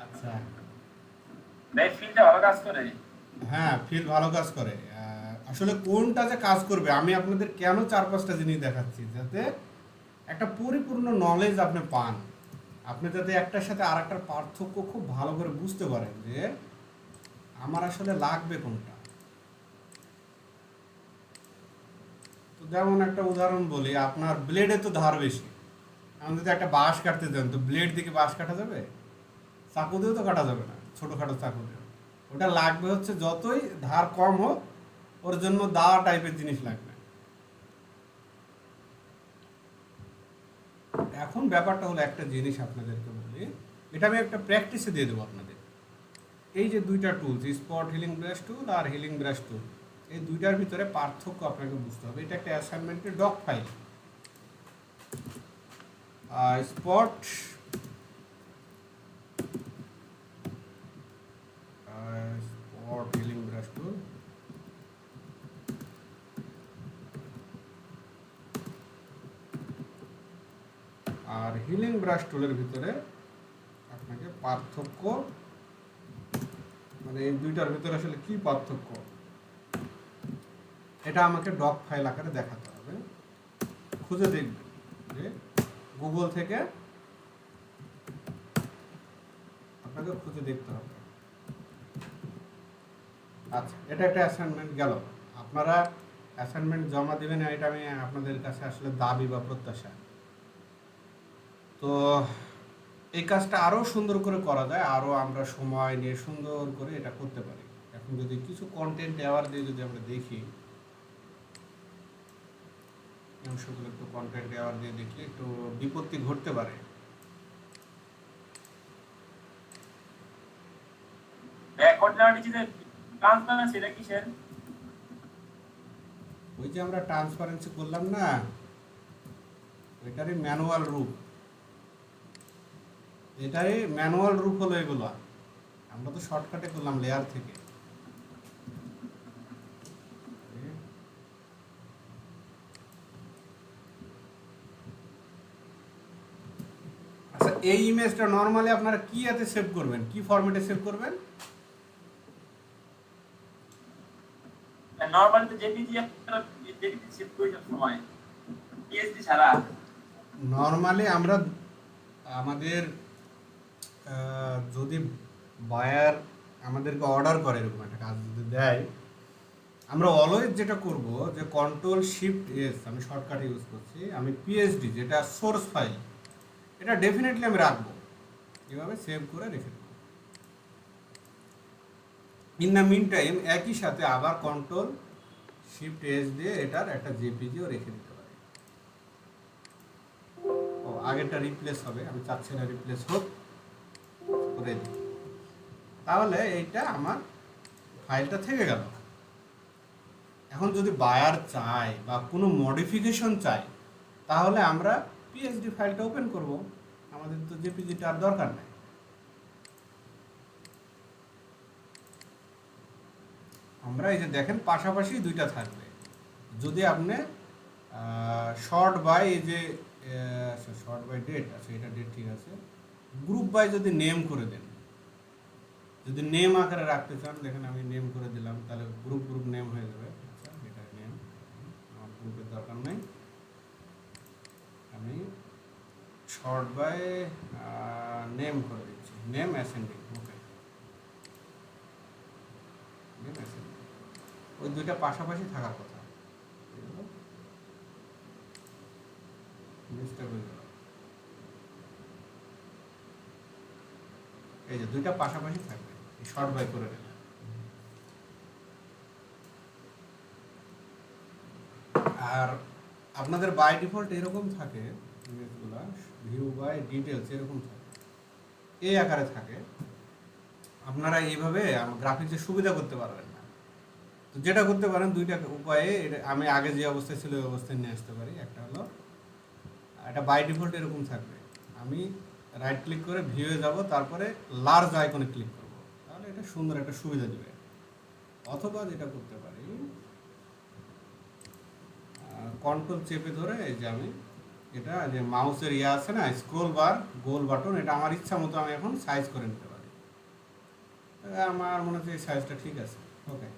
আচ্ছা, ফিলটা ভালো কাজ করে। হ্যাঁ, ফিল ভালো কাজ করে। আসলে কোনটা যে কাজ করবে, আমি আপনাদের কেন 4-5টা জিনিস দেখাচ্ছি, যাতে একটা পরিপূর্ণ নলেজ আপনি পান, আপনি যাতে একটার সাথে আর একটার পার্থক্য খুব ভালো করে বুঝতে পারেন যে আমার আসলে লাগবে কোনটা। তো যেমন একটা উদাহরণ বলি, আপনার ব্লেডে তো ধার বেশি, আপনি যদি একটা বাঁশ কাটতে যান তো ব্লেড দিকে বাঁশ কাটা যাবে? চাকু দিয়েও তো কাটা যাবে না, ছোটোখাটো চাকু দিয়ে। ওটা লাগবে হচ্ছে যতই ধার কম হোক, ওর জন্য দা টাইপের জিনিস লাগবে। এখন ব্যাপারটা হলো, একটা জিনিস আপনাদেরকে বলি, এটা আমি একটা প্র্যাকটিসে দিয়ে দেবো আপনাদের। এই যে দুইটা tools, spot healing brush tool আর হিলিং ব্রাশ টুল, এই দুইটার ভিতরে পার্থক্য আপনাকে বুঝতে হবে। এটা একটা অ্যাসাইনমেন্টের doc file. Spot healing brush tool, আর হিলিং ব্রাশ টুলের ভিতরে আপনাকে পার্থক্য, মানে এই দুইটার ভিতরে আসলে কি পার্থক্য, এটা আমাকে ডক ফাইল আকারে দেখাতে হবে। খুঁজে দেখবেন যে গুগল থেকে আপনাকে খুঁজে দেখতে হবে। আচ্ছা, এটা একটা অ্যাসাইনমেন্ট গেল। আপনারা অ্যাসাইনমেন্ট জমা দেবেন, এটা আমি আপনাদের কাছে আসলে দাবি বা প্রত্যাশা। তো এই কাজটা আরও সুন্দর করে করা যায়, আরও আমরা সময় নিয়ে সুন্দর করে এটা করতে পারি। এখন যদি কিছু কন্টেন্ট অ্যাওয়ার দিয়ে যদি আমরা দেখি, অংশগুলো একটু কন্টেন্ট অ্যাওয়ার দিয়ে দেখলে একটু বিপত্তি ঘটতে পারে। ওই যে আমরা ট্রান্সপারেন্সি করলাম না, এটারই ম্যানুয়াল রূপ, এটারই ম্যানুয়াল রূপ হলো এগুলো। আমরা তো শর্টকাটে করলাম লেয়ার থেকে। আচ্ছা, এই ইমেজটা নরমালি আপনারা কি এতে সেভ করবেন, কি ফরম্যাটে সেভ করবেন? নরমালি তো জেপিজি আপনারা জেপিজি সেভ করি সব সময়, পিএসডি ছাড়া। নরমালি আমরা আমাদের যদি বায়ার আমাদেরকে অর্ডার করে এরকম একটা কাজ যদি দেয়, আমরা অলওয়েজ যেটা করব যে কন্ট্রোল শিফট এস, আমি শর্টকাট ইউজ করছি, আমি পিএসডি যেটা সোর্স ফাইল, এটা ডেফিনেটলি আমি রাখবো, এভাবে সেভ করে রেখে দেবো। ইন দ্য মিন টাইম একই সাথে আবার কন্ট্রোল শিফট এস দিয়ে এটার একটা জেপিজিও রেখে দিতে পারি। ও, আগেরটা রিপ্লেস হবে, আমি চাচ্ছি না রিপ্লেস হোক, করে দিই। তাহলে এইটা আমার ফাইলটা থেকে গেল। এখন যদি বায়ার চাই বা কোনো মডিফিকেশন চাই, তাহলে আমরা পিএসডি ফাইলটা ওপেন করব, আমাদের তো জেপিজিটা আর দরকার নাই। আমরা এই যে দেখেন পাশাপাশি দুইটা থাকবে। যদি আপনি শর্ট বাই এই যে আচ্ছা শর্ট বাই ডেট, আচ্ছা এটা ডেট ঠিক আছে। গ্রুপ বাই যদি নেম করে দেন, যদি নেম আকারে রাখতে চান দেখেন আমি নেম করে দিলাম, তাহলে গ্রুপ গ্রুপ নেম হয়ে যাবে। আচ্ছা এটা নেম, আমার গ্রুপের দরকার নেই, আমি শর্ট বাই নেম করে দিচ্ছি, নেম অ্যাসেন্ডিং। ওকে, নেম অ্যাসেন্ডিং, ওই দুইটা পাশাপাশি থাকার কথা। এই যে দুইটা পাশাপাশি থাকবে, শর্ট বাই করে নিলাম। আর আপনাদের বাই ডিফল্ট এরকম থাকে, ইমেজগুলো ভিউ বাই ডিটেলস এরকম থাকে, এই আকারে থাকে। আপনারা এইভাবে গ্রাফিক্সের সুবিধা করতে পারবেন না। তো যেটা করতে পারেন দুইটা উপায়ে, আমি আগে যে অবস্থায় ছিল ওই অবস্থায় নিয়ে আসতে পারি। একটা হলো এটা বাই ডিফল্ট এরকম থাকবে, আমি রাইট ক্লিক করে ভিউয়ে যাব, তারপরে লার্জ আইকনে ক্লিক করব, তাহলে এটা সুন্দর একটা সুবিধা দেবে। অথবা যেটা করতে পারি, কন্ট্রোল চেপে ধরে এই যে আমি এটা যে মাউসের ইয়ে আছে না স্ক্রোল বার গোল বাটন, এটা আমার ইচ্ছা মতো আমি এখন সাইজ করে নিতে পারি। আমার মনে হচ্ছে এই সাইজটা ঠিক আছে। ওকে,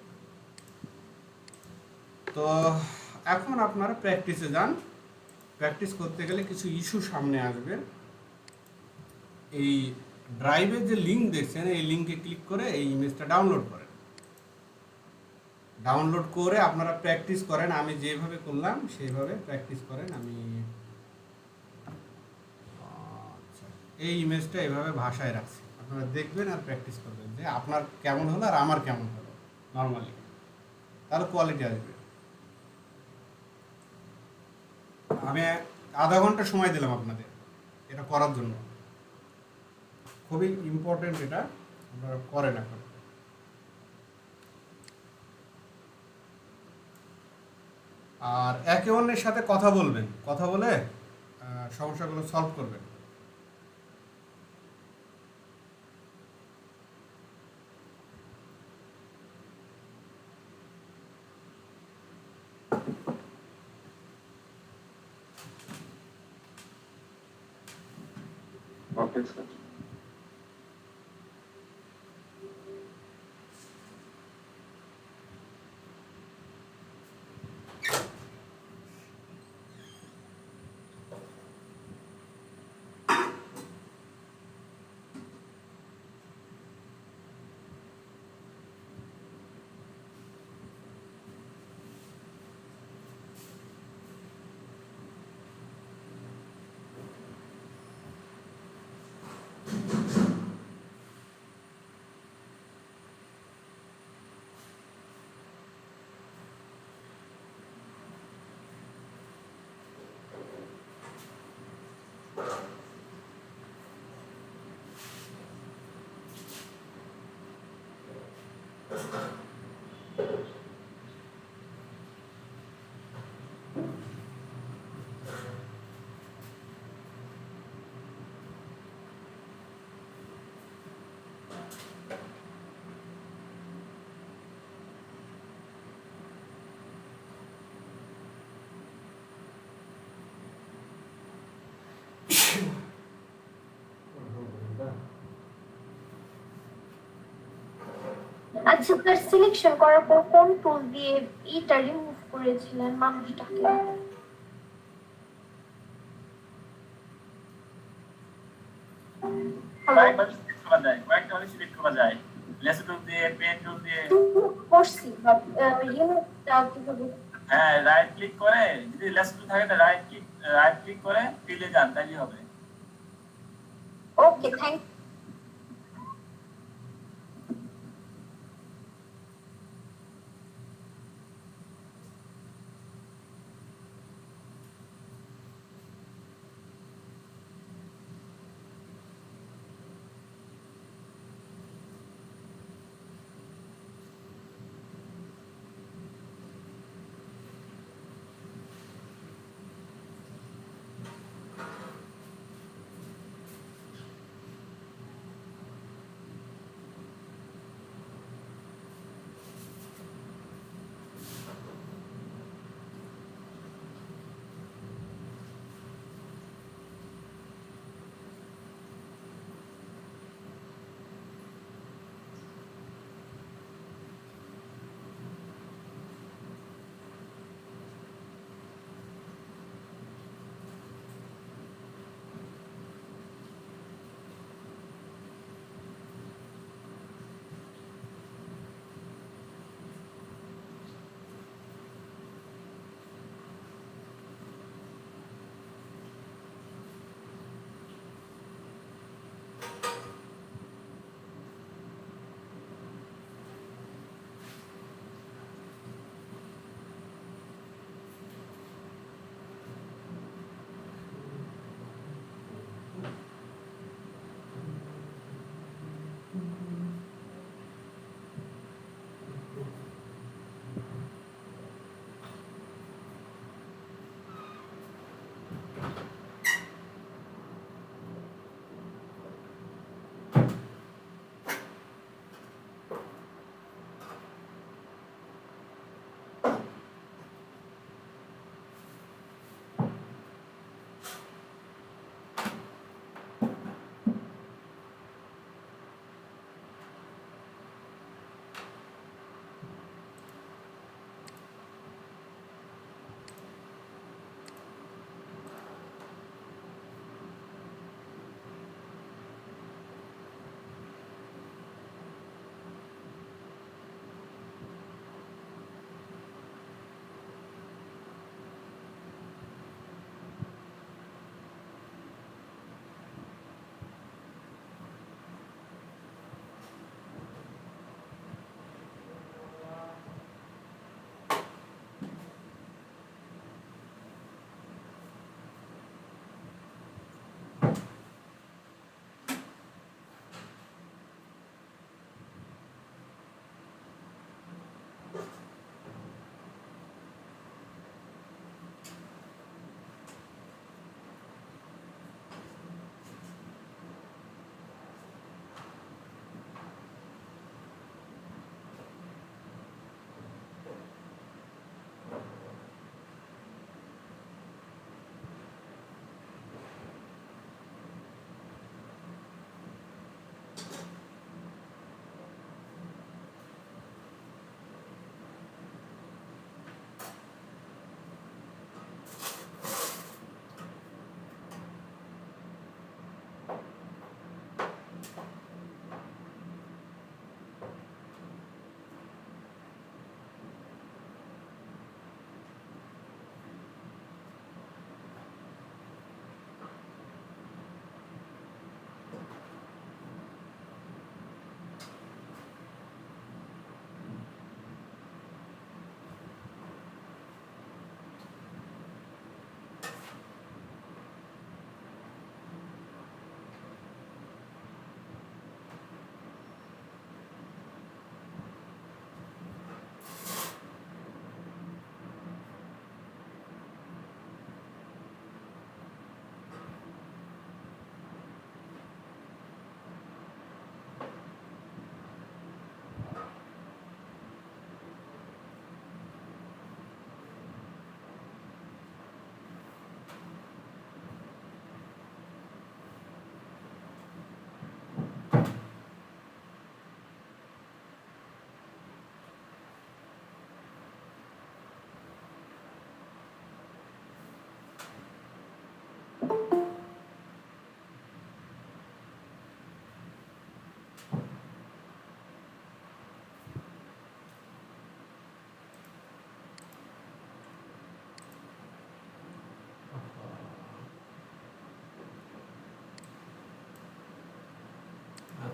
তো এখন আপনারা প্র্যাকটিসে যান। প্র্যাকটিস করতে গেলে কিছু ইস্যু সামনে আসবে। এই ড্রাইভের যে লিঙ্ক দেখছেন, এই লিঙ্কে ক্লিক করে এই ইমেজটা ডাউনলোড করেন। ডাউনলোড করে আপনারা প্র্যাকটিস করেন, আমি যেভাবে করলাম সেইভাবে প্র্যাকটিস করেন। আমি আচ্ছা এই ইমেজটা এভাবে ভাষায় রাখছি, আপনারা দেখবেন আর প্র্যাকটিস করবেন যে আপনার কেমন হলো আর আমার কেমন হলো নর্মালি, তাহলে কোয়ালিটি আসবে। আমি আধা ঘন্টা সময় দিলাম আপনাদের এটা করার জন্য, খুবই ইম্পর্টেন্ট, এটা আপনারা করেন এখন। আর একে অন্যের সাথে কথা বলবেন, কথা বলে সমস্যাগুলো সলভ করবেন। Okay sir. আচ্ছা, তার সিলেকশন করার পর কোন টুল দিয়ে এটা রিমুভ করেছিলেন মানুষটাকে? কয়েকবার সিলেক্ট করা যায়, কয়েকটা হলে সিলেক্ট করা যায়, লেসো টুল দিয়ে, পেন টুল দিয়ে। করছি, বাট রিমুভটা কিভাবে? হ্যাঁ, রাইট ক্লিক করে, যদি লেসো টুল থাকে তাহলে রাইট ক্লিক করে ফিলে যান, তাইলে হবে। ওকে, থ্যাংক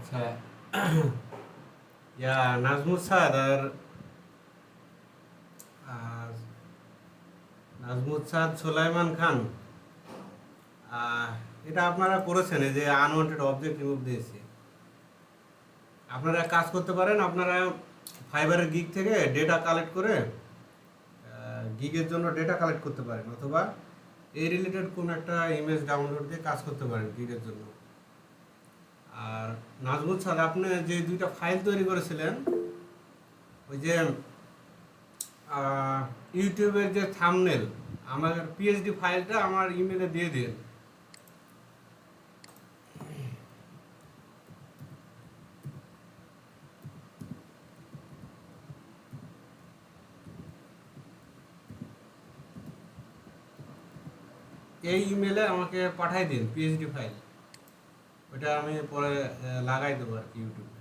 আচ্ছা, ইয়া নাজমুল সাদ আর নাজমুল সাদ সোলাইমান খান, এটা আপনারা করেছেন, এই যে আনওয়ান্টেড অবজেক্ট রিমুভ দিয়েছি। আপনারা এক কাজ করতে পারেন, আপনারা ফাইবারের গিগ থেকে ডেটা কালেক্ট করে গিগের জন্য ডেটা কালেক্ট করতে পারেন, অথবা এই রিলেটেড কোন একটা ইমেজ ডাউনলোড দিয়ে কাজ করতে পারেন গিগের জন্য। আর নাজমুল স্যার, আপনি যে দুইটা ফাইল তৈরি করেছিলেন, ওই যে ইউটিউবের যে থাম্বনেল, আমার পিএইচডি ফাইলটা আমার ইমেলে দিয়ে দিন। এই ইমেলে আমাকে পাঠাই দিন পিএইচডি ফাইল, ওটা আমি পরে লাগাই দেবো আর কি ইউটিউবে।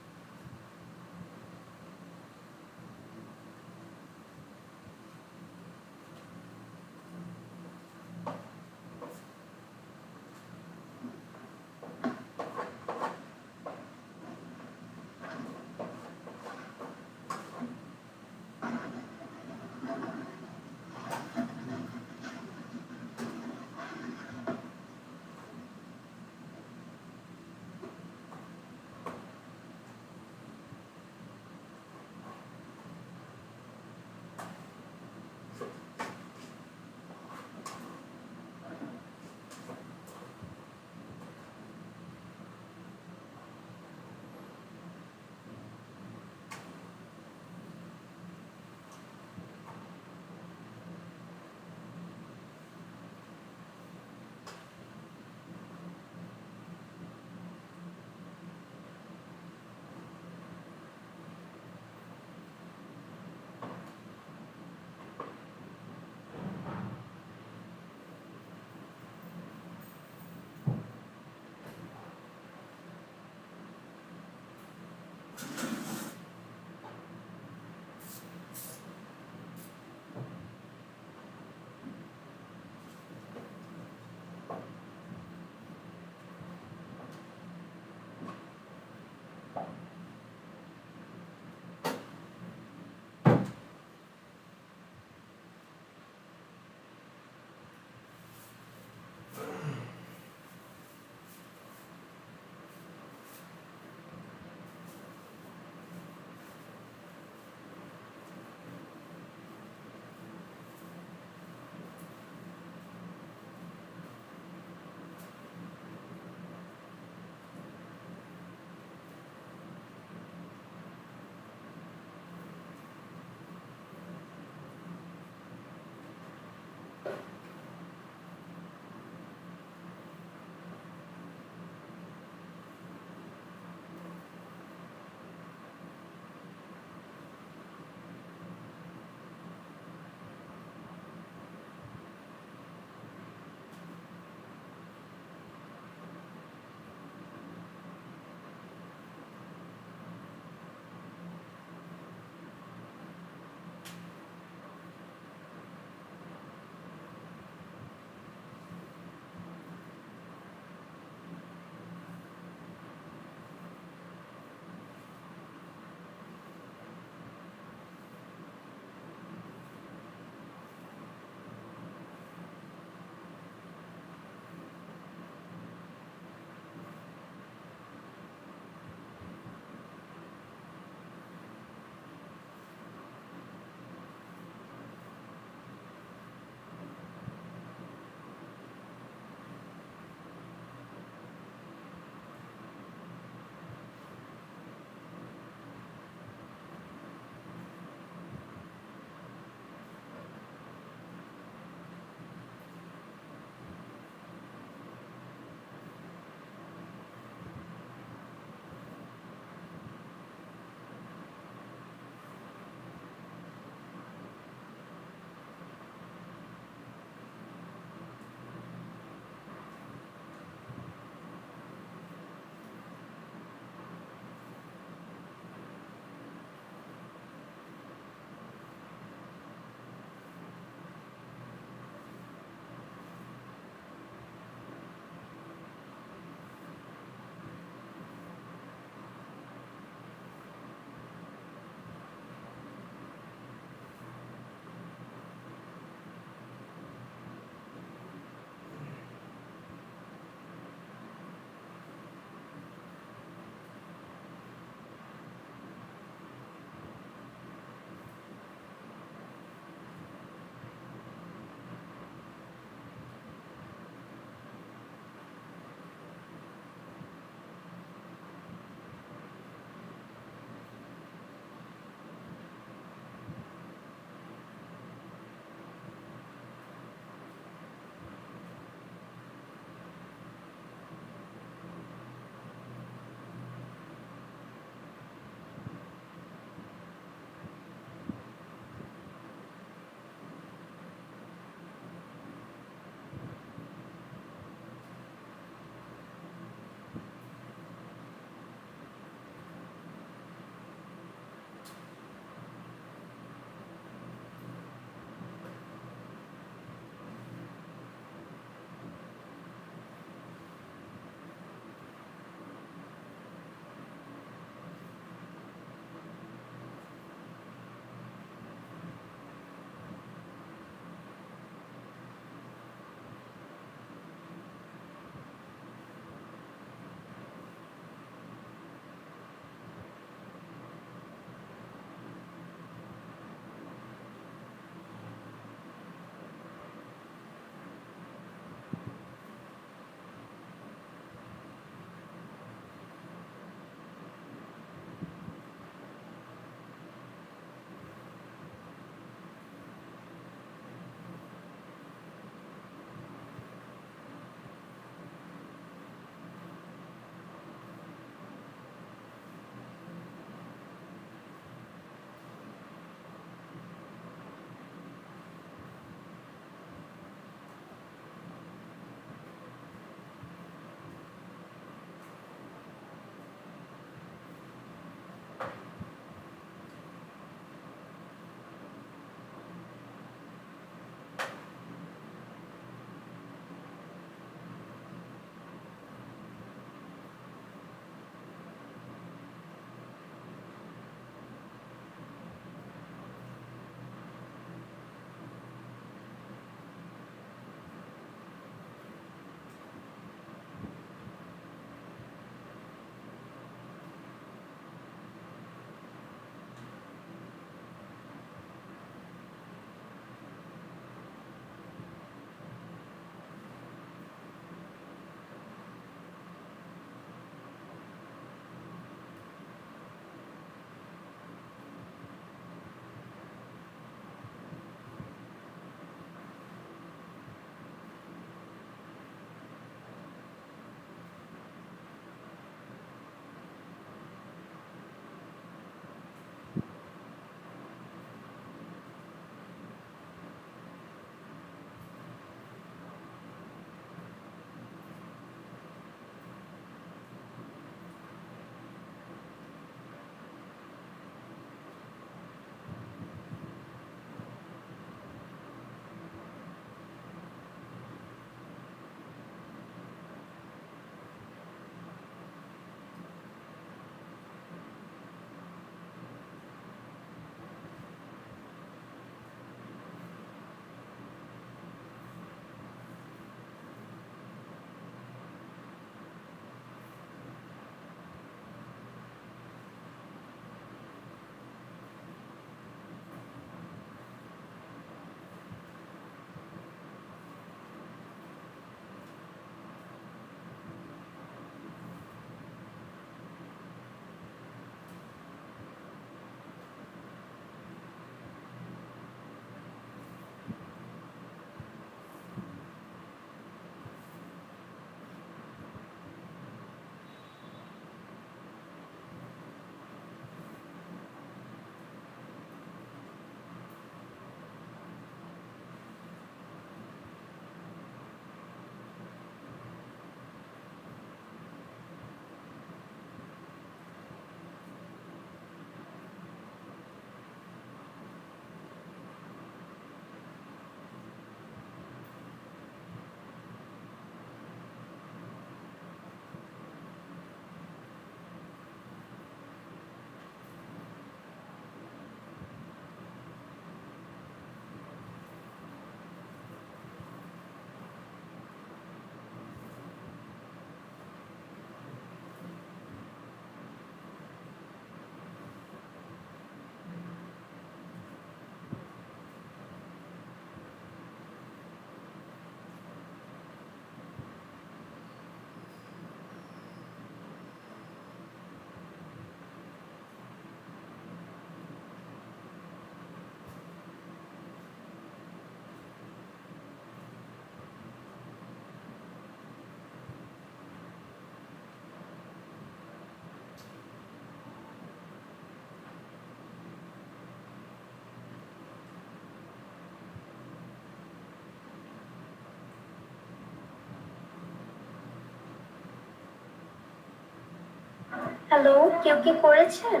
হ্যালো, কেউ কি করেছেন?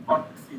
করতেছি।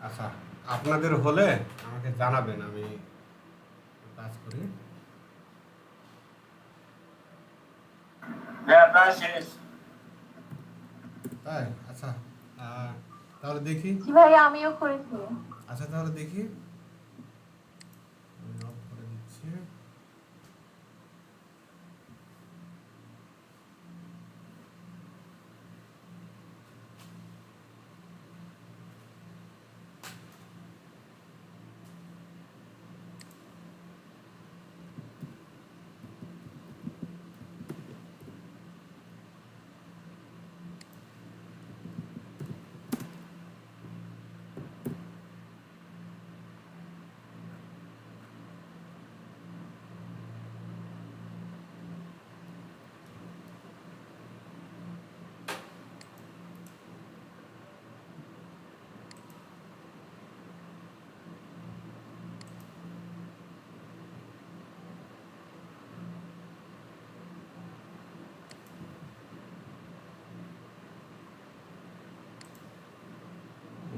আচ্ছা, আপনাদের হলে আমাকে জানাবেন, আমি কাজ করি। হ্যাঁ প্রায় শেষ। তাই? আচ্ছা, তাহলে দেখি। জি ভাইয়া আমিও করেছি। আচ্ছা তাহলে দেখি, আমি অফ করে দিচ্ছি।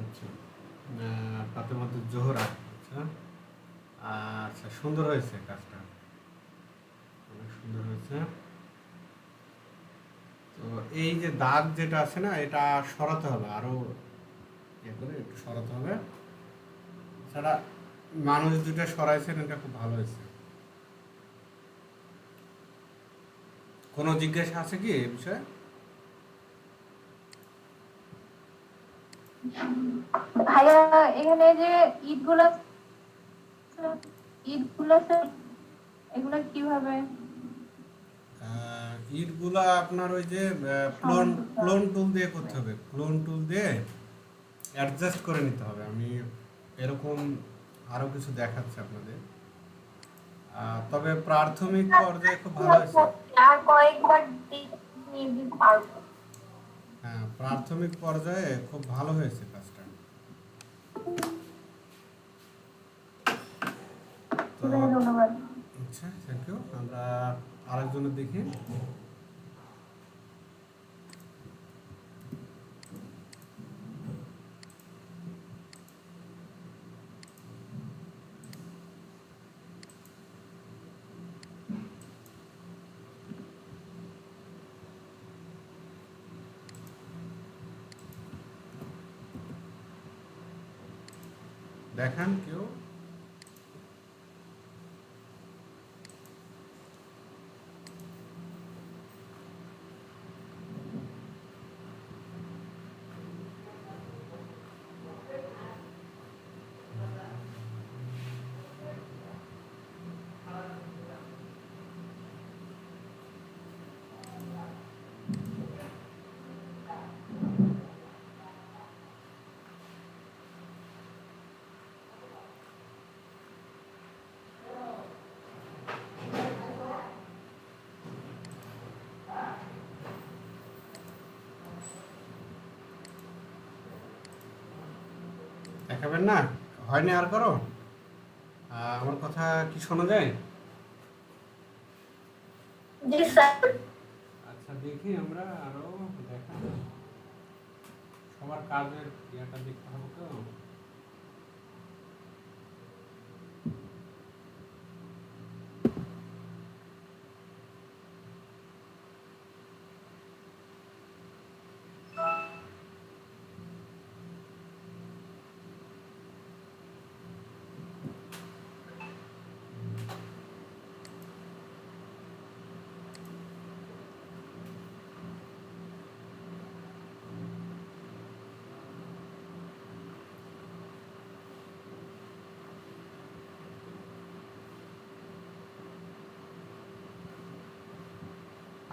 আচ্ছা, ফাতেমাতুজ জোহরা। আচ্ছা, আচ্ছা, সুন্দর হয়েছে কাজটা, অনেক সুন্দর হয়েছে। তো এই যে দাগ যেটা আছে না, এটা সরাতে হবে, আরো ইয়ে করে একটু সরাতে হবে। ছাড়া মানুষ দুটো সরাইছেন, এটা খুব ভালো হয়েছে। কোনো জিজ্ঞাসা আছে কি এই বিষয়ে? ভাইয়া এখানে যে ঈদগুলা ঈদগুলা এগুলা কিভাবে? ইটগুলা আপনার ওই যে ক্লোন টুল দিয়ে করতে হবে, ক্লোন টুল দিয়ে অ্যাডজাস্ট করে নিতে হবে। আমি এরকম আরো কিছু দেখাচ্ছি আপনাদের। তবে প্রাথমিক পর্যায়ে খুব ভালো হয়েছে। আর কয়েকবার নিয়ে দিতে পারবো। হ্যাঁ, প্রাথমিক পর্যায়ে খুব ভালো হয়েছে কাজটা। তো ধন্যবাদ। আচ্ছা, থ্যাংক ইউ। আমরা আরেকজনের দেখি। দেখান কেউ। দেখাবেন না? হয়নি আর করো? আমার কথা কি শোনা যায়? জি স্যার। আচ্ছা, দেখি আমরা আরো দেখা, সবার কাজের ইয়েটা দেখতে হবে তো।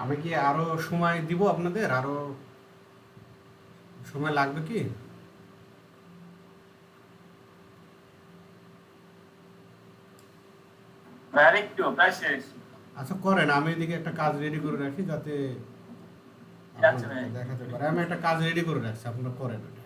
আমি কি আরো সময় দিব আপনাদের? আরো সময় লাগবে কি? আর একটু প্রায় শেষ। আচ্ছা করেন, আমি এদিকে একটা কাজ রেডি করে রাখি যাতে আচ্ছা ভাই। দেখাতে পারে। আমি একটা কাজ রেডি করে রাখছি, আপনারা করেন এটা।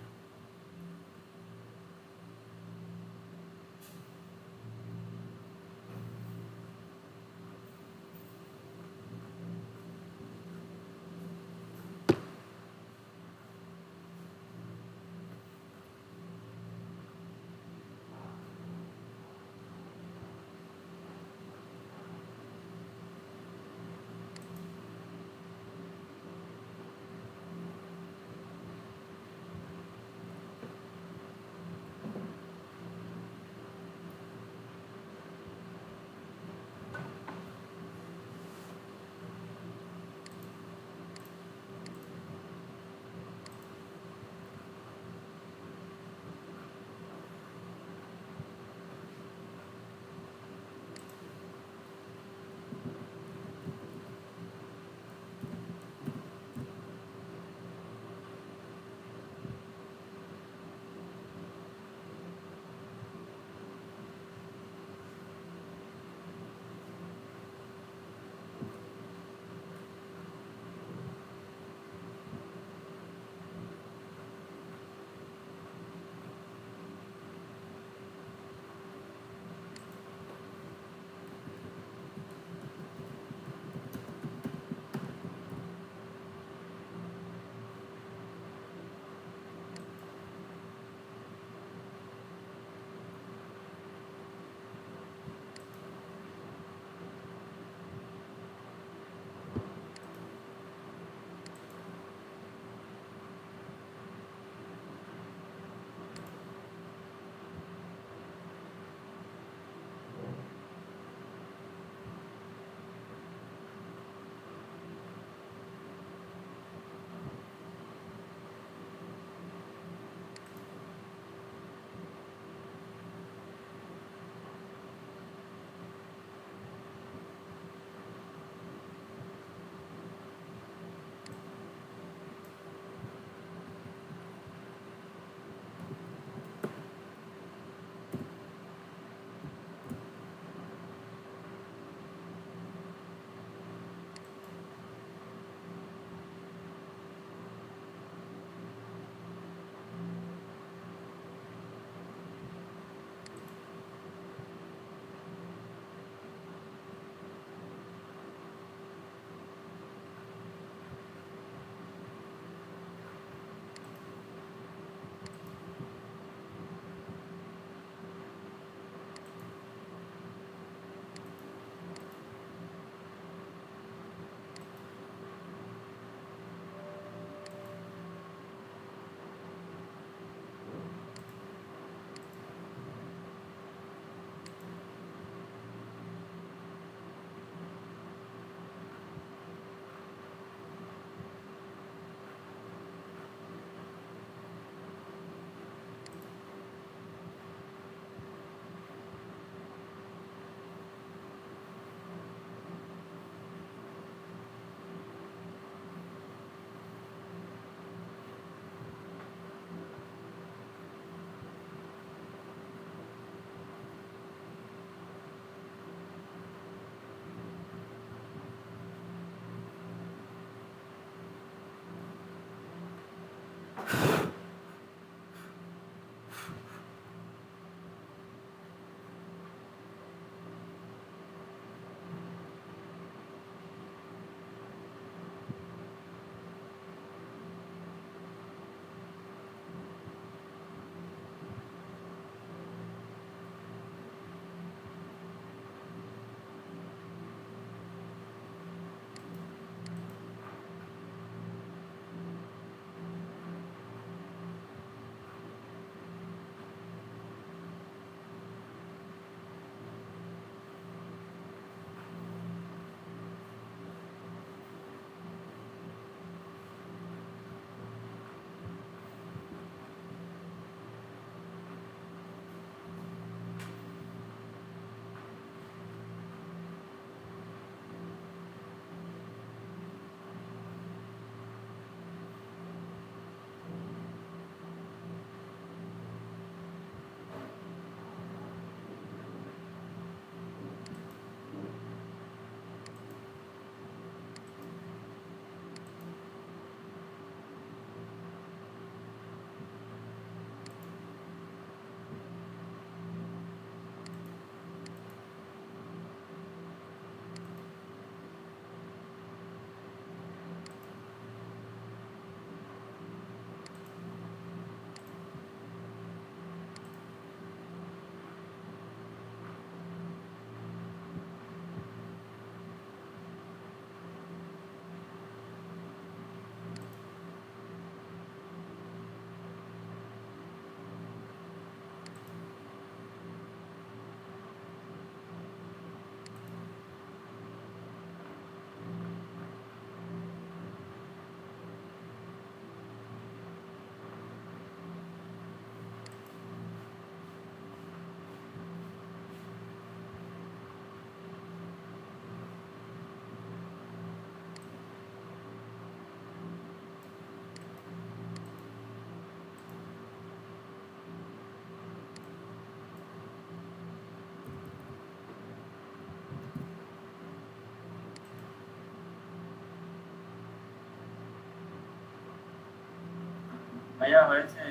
ভাইয়া হয়েছে।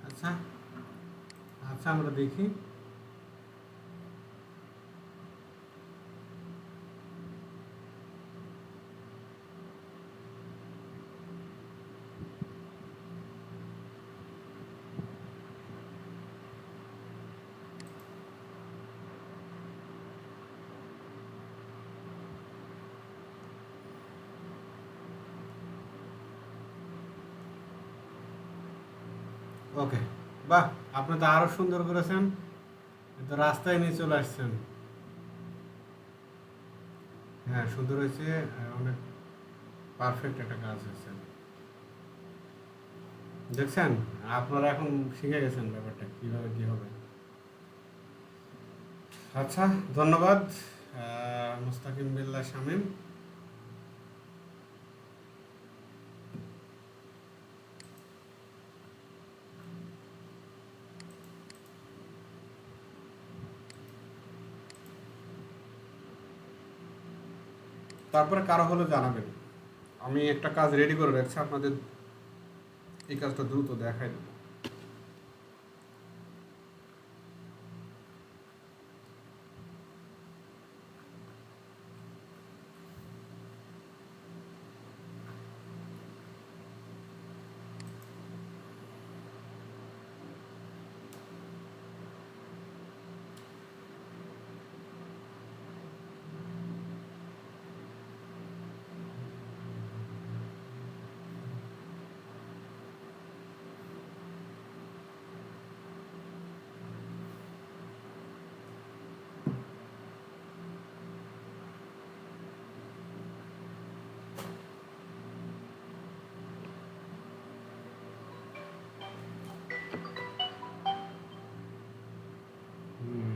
আচ্ছা আচ্ছা, আমরা দেখি। ওকে, বাহ, আপনি তো আরো সুন্দর করেছেন। এই তো রাস্তায় নিয়ে চলে আসছেন। হ্যাঁ, সুন্দর হয়েছে। অনেক পারফেক্ট একটা কাজ হয়েছে। দেখছেন, আপনারা এখন শিখে গেছেন ব্যাপারটা কিভাবে কি হবে। আচ্ছা, ধন্যবাদ মুস্তাকিম বিল্লাহ শামীম। তারপরে কারো হলে জানাবেন। আমি একটা কাজ রেডি করে রাখছি, আপনাদের এই কাজটা দ্রুত দেখাই দেবো। হুম।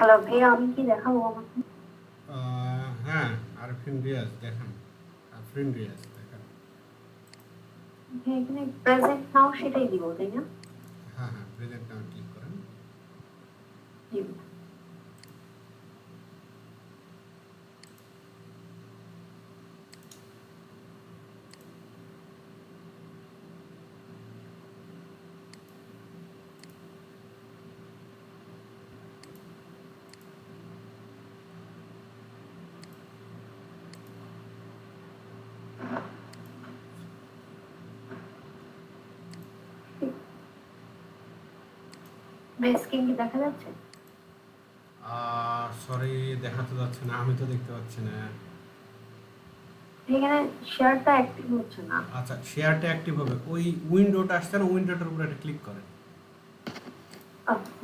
হ্যালো ভাইয়া, আমি কি দেখাবো আমাকে? হ্যাঁ, আরফিন রিয়াজ দেখান। আরফিন রিয়াজ দেখান। ভাইয়া এখানে প্রেজেন্ট নাও সেটাই দিব, তাই না? হ্যাঁ হ্যাঁ, প্রেজেন্ট নাও ক্লিক করেন। জি। ভাইয়া স্ক্রিন কি দেখা যাচ্ছে? সরি, দেখাতে যাচ্ছে না, আমি তো দেখতে পাচ্ছি না। এখানে শেয়ারটা অ্যাক্টিভ হচ্ছে না। আচ্ছা, শেয়ারটা অ্যাক্টিভ হবে, ওই উইন্ডোটা আসছে না, উইন্ডোটার উপরে একটা ক্লিক করেন।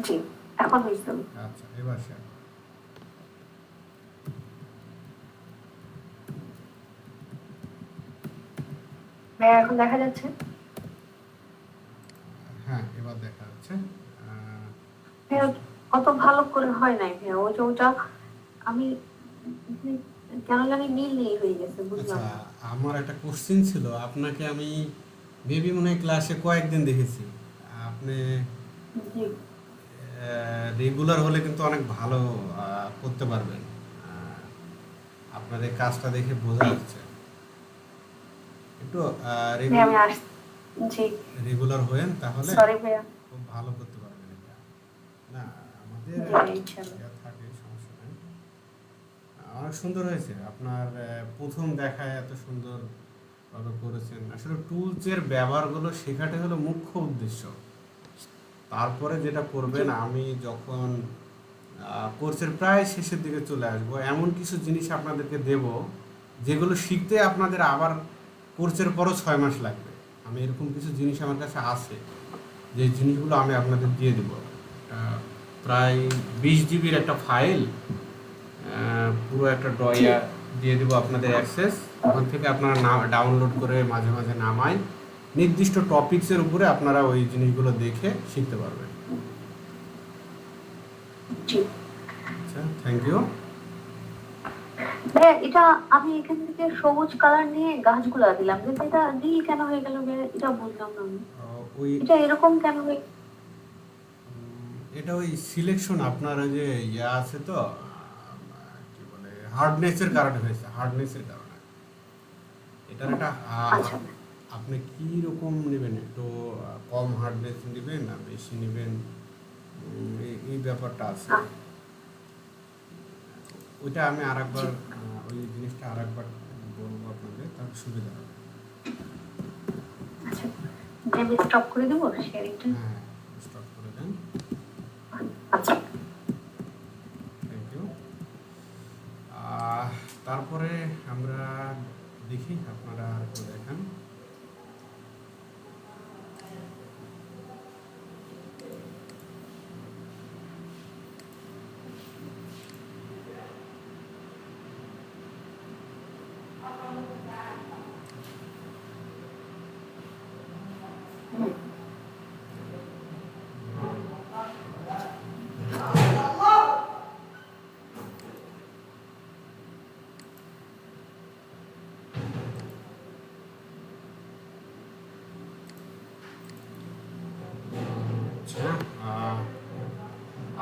জি, এখন হয়েছে। আচ্ছা, এবার শেয়ার। ভাইয়া এখন দেখা যাচ্ছে? হ্যাঁ, এবার দেখা যাচ্ছে। ভাইয়া অত ভালো করে হয় নাই ভাইয়া, ওই যে ওটা আমি কেন জানি নীল নীল হয়ে গেছে, বুঝলাম আচ্ছা, না। আমার একটা কোশ্চেন ছিল আপনাকে, আমি মেবি মনে হয় ক্লাসে কয়েকদিন দেখেছি আপনি জি রেগুলার হলে কিন্তু অনেক ভালো করতে পারবেন। আপনার এই কাজটা দেখে বোঝা যাচ্ছে। একটু ভাইয়া আমি আস জি রেগুলার হয়েন, তাহলে সরি ভাইয়া। খুব ভালো করতে পারবেন এটা। না, আমাদের জি ইনশাআল্লাহ। ইয়া থাকে, সমস্যা নেই। অনেক সুন্দর হয়েছে আপনার, প্রথম দেখায় এত সুন্দর ভাবে করেছেন। আসলে টুলসের ব্যবহারগুলো শেখাটা হলো মুখ্য উদ্দেশ্য। তারপরে যেটা করবেন, আমি যখন কোর্সের প্রায় শেষের দিকে চলে আসবো, এমন কিছু জিনিস আপনাদেরকে দেব যেগুলো শিখতে আপনাদের আবার কোর্সের পরও 6 মাস লাগবে। আমি এরকম কিছু জিনিস আমার কাছে আছে, যে জিনিসগুলো আমি আপনাদের দিয়ে দেবো। প্রায় 20 জিবির একটা ফাইল, পুরো একটা ড্রয়া দিয়ে দেবো আপনাদের অ্যাক্সেস। ওখান থেকে আপনারা ডাউনলোড করে মাঝে মাঝে নামায় নির্দিষ্ট টপিকসের উপরে আপনারা ওই জিনিসগুলো দেখে শিখতে পারবেন। জি আচ্ছা, থ্যাংক ইউ। ভাইয়া এটা আমি এখান থেকে সবুজ কালার নিয়ে গাছগুলা দিলাম, কিন্তু এটা নীল কেন হয়ে গেল ভাইয়া, এটা বুঝলাম না আমি। ওই এটা এরকম কেন হয়ে? এটা ওই সিলেকশন আপনার ওই যে ইয়া আছে তো, কি বলে, হার্ডনেসের কারণে হয়েছে, হার্ডনেসের কারণে। এটার একটা আচ্ছা আপনি কি রকম নেবেন, একটু কম হার্ডনেস নেবেন না বেশি নেবেন, এই ব্যাপারটা আছে। ওইটা আমি আরেকবার ওই জিনিসটা আরেকবার বলবো আপনাদের, তাহলে সুবিধা হবে। আচ্ছা আমি স্টপ করে দেবো শেয়ারিংটা। হ্যাঁ, স্টপ করে দেন। আচ্ছা থ্যাংক ইউ। তারপরে আমরা দেখি আপনারা আর একটু দেখেন। আচ্ছা,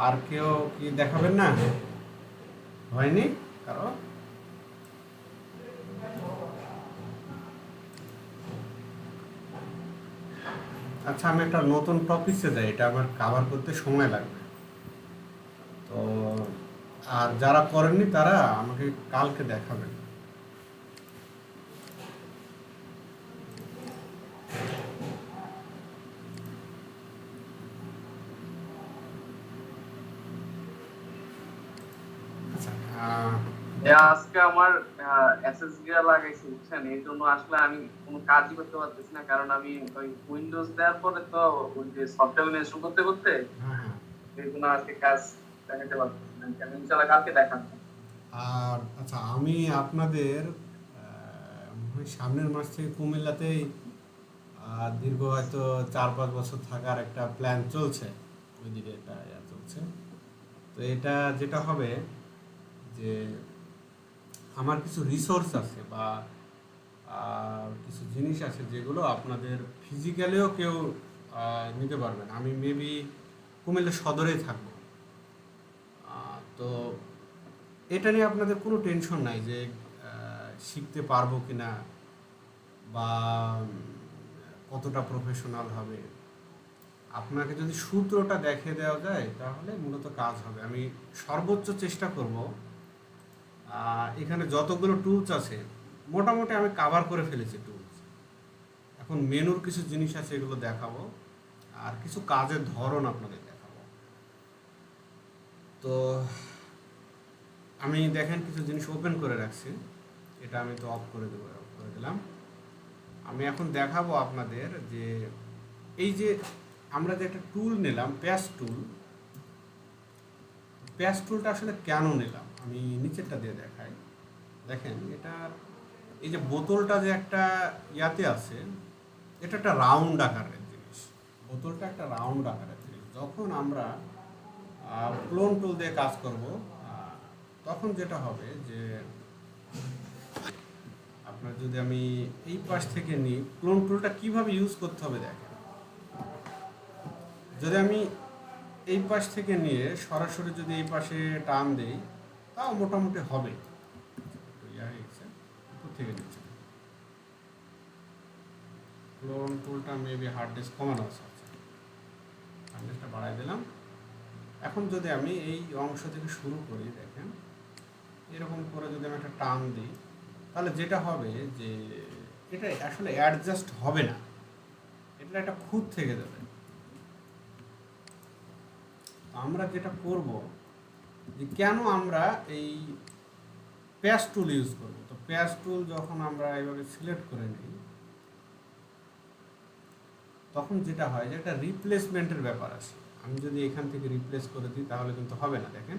আর কেউ কি দেখাবেন না? হয়নি কারো? আচ্ছা, আমি একটা নতুন টপিকে যাই, এটা আমার কভার করতে সময় লাগবে। তো আর যারা করেননি তারা আমাকে কালকে দেখাবেন। আচ্ছা, আজকে আমার এসএস গিয়ার লাগাইছি বুঝছেন, এই জন্য আসলে আমি কোনো কাজই করতে পারতেছি না, কারণ আমি ওই উইন্ডোজ দেওয়ার পরে তো ওই যে সফটওয়্যার ইনস্টল করতে করতে হ্যাঁ হ্যাঁ। এই জন্য আজকে কাজ দেখাতে পারতেছি না। আমি ইনশাআল্লাহ কালকে দেখাবো। আর আচ্ছা, আমি আপনাদের সামনের মাস থেকে কুমিল্লাতেই দীর্ঘ হয়তো 4-5 বছর থাকার একটা প্ল্যান চলছে, ওইদিকে একটা ইয়া চলছে। তো এটা যেটা হবে যে আমার কিছু রিসোর্স আছে বা কিছু জিনিস আছে যেগুলো আপনাদের ফিজিক্যালিও কেউ নিতে পারবেন। আমি মেবি কুমিল্লা সদরেই থাকবো। তো এটা নিয়ে আপনাদের কোনো টেনশন নাই যে শিখতে পারবো কি না বা কতটা প্রফেশনাল হবে। আপনাকে যদি সূত্রটা দেখে দেওয়া যায় তাহলে মূলত কাজ হবে। আমি সর্বোচ্চ চেষ্টা করব। এখানে যতগুলো টুলস আছে মোটামুটি আমি কভার করে ফেলেছি টুলস। এখন মেনুর কিছু জিনিস আছে, এগুলো দেখাবো, আর কিছু কাজের ধরন আপনাদের দেখাবো। তো আমি দেখেন কিছু জিনিস ওপেন করে রাখছি। এটা আমি তো অফ করে দেবো, অফ করে দিলাম। আমি এখন দেখাবো আপনাদের যে এই যে আমরা যে একটা টুল নিলাম, প্যাচ টুল, প্যাচ টুলটা আসলে কেন নিলাম আমি নিচেরটা দিয়ে দেখাই। দেখেন এটা এই যে বোতলটা যে একটা ইয়াতে আছে, এটা একটা রাউন্ড আকারের জিনিস, বোতলটা একটা রাউন্ড আকারের জিনিস। যখন আমরা ক্লোন টুল দিয়ে কাজ করব তখন যেটা হবে যে আপনার যদি আমি এই পাশ থেকে নিই, ক্লোন টুলটা কীভাবে ইউজ করতে হবে দেখেন। যদি আমি এই পাশ থেকে নিয়ে সরাসরি যদি এই পাশে টান দেই তাও মোটামুটি হবে। উপর থেকে নিচ্ছে ক্লোন টুলটা মেবি হার্ড ডিস্ক কমানো আছে, হার্ড ডিস্কটা বাড়াই দিলাম। এখন যদি আমি এই অংশ থেকে শুরু করি, দেখেন এরকম করে যদি আমি একটা টান দিই তাহলে যেটা হবে যে এটা আসলে অ্যাডজাস্ট হবে না, এটা একটা খুঁত থেকে যাবে। আমরা যেটা করব যে কেন আমরা এই প্যাচ টুল ইউজ করব, তো প্যাচ টুল যখন আমরা এইভাবে সিলেক্ট করে নিই তখন যেটা হয় যে একটা রিপ্লেসমেন্টের ব্যাপার আছে। আমি যদি এখান থেকে রিপ্লেস করে দিই তাহলে কিন্তু হবে না। দেখেন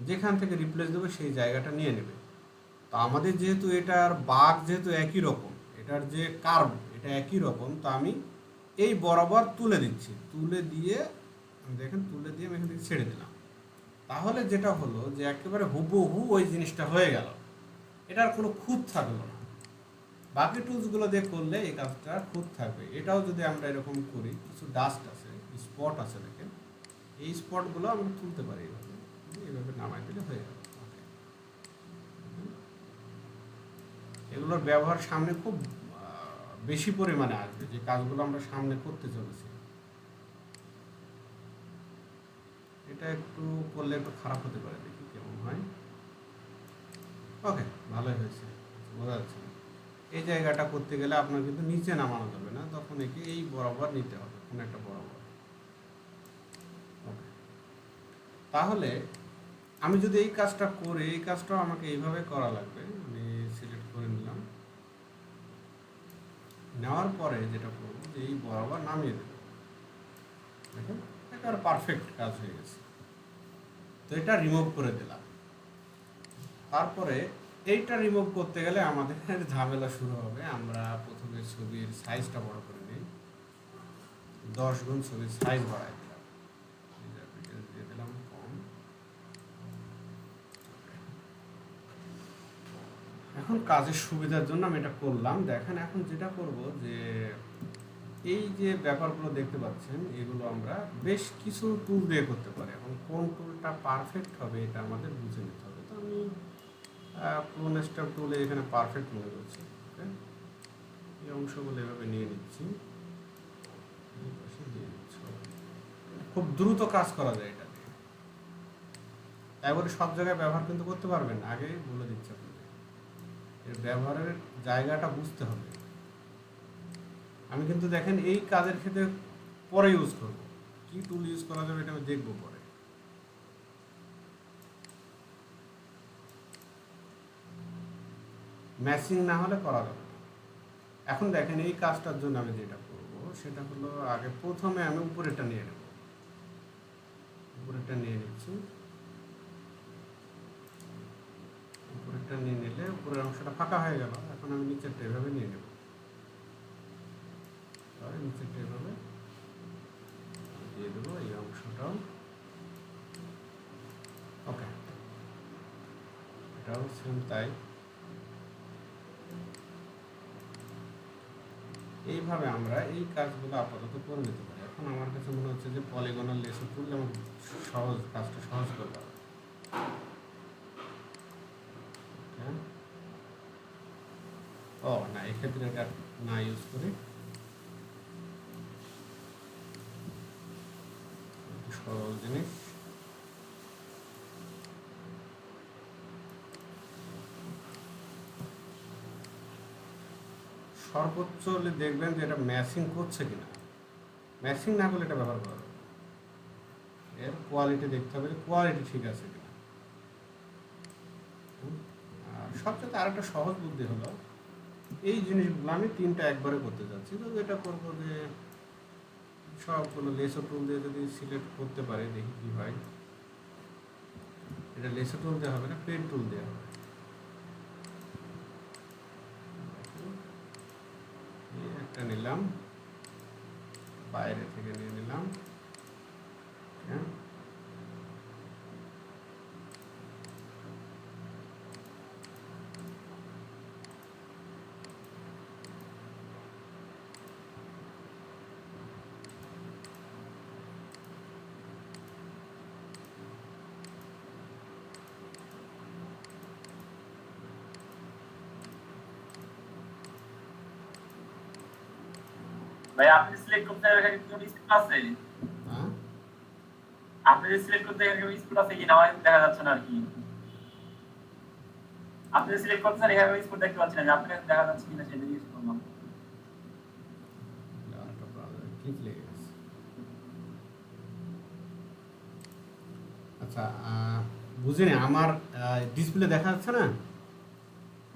যেখান থেকে রিপ্লেস দেবো সেই জায়গাটা নিয়ে নেবে। তো আমাদের যেহেতু এটার বাঁক যেহেতু একই রকম, এটার যে কার্ভ এটা একই রকম, তো আমি এই বরাবর তুলে দিচ্ছি, তুলে দিয়ে দেখেন তুলে দিয়ে আমি এখান থেকে ছেড়ে দিলাম। তাহলে যেটা হলো যে একেবারে হুবহু ওই জিনিসটা হয়ে গেল, এটার কোনো খুঁত থাকলো না। বাকি টুলসগুলো দিয়ে করলে এই কাজটা খুঁত থাকবে। এটাও যদি আমরা এরকম করি, কিছু ডাস্ট আছে, স্পট আছে, দেখেন এই স্পটগুলো আমরা তুলতে পারি, এইভাবে নামাই দিলে হয়ে গেল। এগুলোর ব্যবহার সামনে খুব বেশি পরিমাণে আসবে, যে কাজগুলো আমরা সামনে করতে চলেছি। এটা একটু করলে একটু খারাপ হতে পারে, দেখি কেমন হয়। ওকে, ভালোই হয়েছে, বোঝা যাচ্ছে। এই জায়গাটা করতে গেলে আপনার কিন্তু নিচে নামানো যাবে না, তখন একে এই বরাবর নিতে হবে, কোনো একটা বরাবর। ওকে, তাহলে আমি যদি এই কাজটা করি, এই কাজটাও আমাকে এইভাবে করা লাগবে। আমি সিলেক্ট করে নিলাম, নেওয়ার পরে যেটা করবো যে এই বরাবর নামিয়ে দেব। দেখুন একেবারে পারফেক্ট কাজ হয়ে গেছে। তো এটা রিমুভ করে দিলাম। তারপরে এইটা রিমুভ করতে গেলে আমাদের ঝামেলা শুরু হবে। আমরা প্রথমে ছবির সাইজটা বড় করে নিই, 10 গুণ ছবির সাইজ বাড়াই দিলাম, দিয়ে দিলাম কম। এখন কাজের সুবিধার জন্য আমি এটা করলাম। দেখেন এখন যেটা করব যে এই যে ব্যাপারগুলো দেখতে পাচ্ছেন, এগুলো আমরা বেশ কিছু টুল দিয়ে করতে পারি। এখন কোন টুলটা পারফেক্ট হবে এটা আমাদের বুঝে নিতে হবে। তো আমি ক্লোন স্টেপ টুলে এখানে পারফেক্ট মনে করছি। ওকে, এই অংশগুলো এভাবে নিয়ে নিচ্ছি, খুব দ্রুত কাজ করা যায় এটা দিয়ে। একবারে সব জায়গায় ব্যবহার কিন্তু করতে পারবেন না, আগে বলে দিচ্ছি আপনাদের। এর ব্যবহারের জায়গাটা বুঝতে হবে। আমি কিন্তু দেখেন এই কাজের ক্ষেত্রে পরে ইউজ করব, কি টুল ইউজ করা যাবে এটা আমি দেখবো পরে। ম্যাচিং না হলে করা যাবে না। এখন দেখেন এই কাজটার জন্য আমি যেটা করব সেটা হলো, আগে প্রথমে আমি উপরেরটা নিয়ে নেব, উপরেরটা নিয়ে নিচ্ছি। উপরেরটা নিয়ে নিলে উপরের অংশটা ফাঁকা হয়ে গেল। এখন আমি নিচেরটা এভাবে নিয়ে নেব, নিচেরটা এভাবে দিয়ে দেবো, এই অংশটাও। ওকে, এটাও সেম তাই। এইভাবে আমরা এই কাজগুলো আপাতত করে নিতে পারি। এখন আমার কাছে মনে হচ্ছে যে পলিগনাল লেসে করলে আমার সহজ, কাজটা সহজ করতে হবে। ও না, এক্ষেত্রে এটা না ইউজ করি, সরল জিনিস। সর্বোচ্চ দেখবেন যে এটা ম্যাচিং করছে কিনা। ম্যাচিং না করলে এটা ব্যবহার করা যাবে। এর কোয়ালিটি দেখতে হবে, কোয়ালিটি ঠিক আছে কিনা। আর সবচেয়ে আরেকটা সহজ বুদ্ধি হলো এই জিনিসগুলো আমি 3টা একবারে করতে যাচ্ছি। তো এটা করবো যে সবগুলো লেসো টুল দিয়ে যদি সিলেক্ট করতে পারে, দেখি কি হয়। এটা লেসো টুল দিয়ে হবে না, পেন টুল দিয়ে হবে। একটা নিলাম, বাইরে থেকে নিয়ে নিলাম, হ্যাঁ। ভাই আপনি সিলেক্ট করতে এখানে কি কোনো স্কুল আছে? হ্যাঁ, আপনি যে সিলেক্ট করতে এখানে কোনো স্কুল আছে কিনা আমার দেখা যাচ্ছে না আর কি। আপনি যে সিলেক্ট করতেছেন এখানে কোনো স্কুল দেখতে পাচ্ছি না, যে আপনার কাছে দেখা যাচ্ছে কিনা সেটা জিজ্ঞেস করলাম। আরেকটা browser ঠিক লেগে গেছে। আচ্ছা, বুঝিনি, আমার ডিসপ্লে দেখা যাচ্ছে না?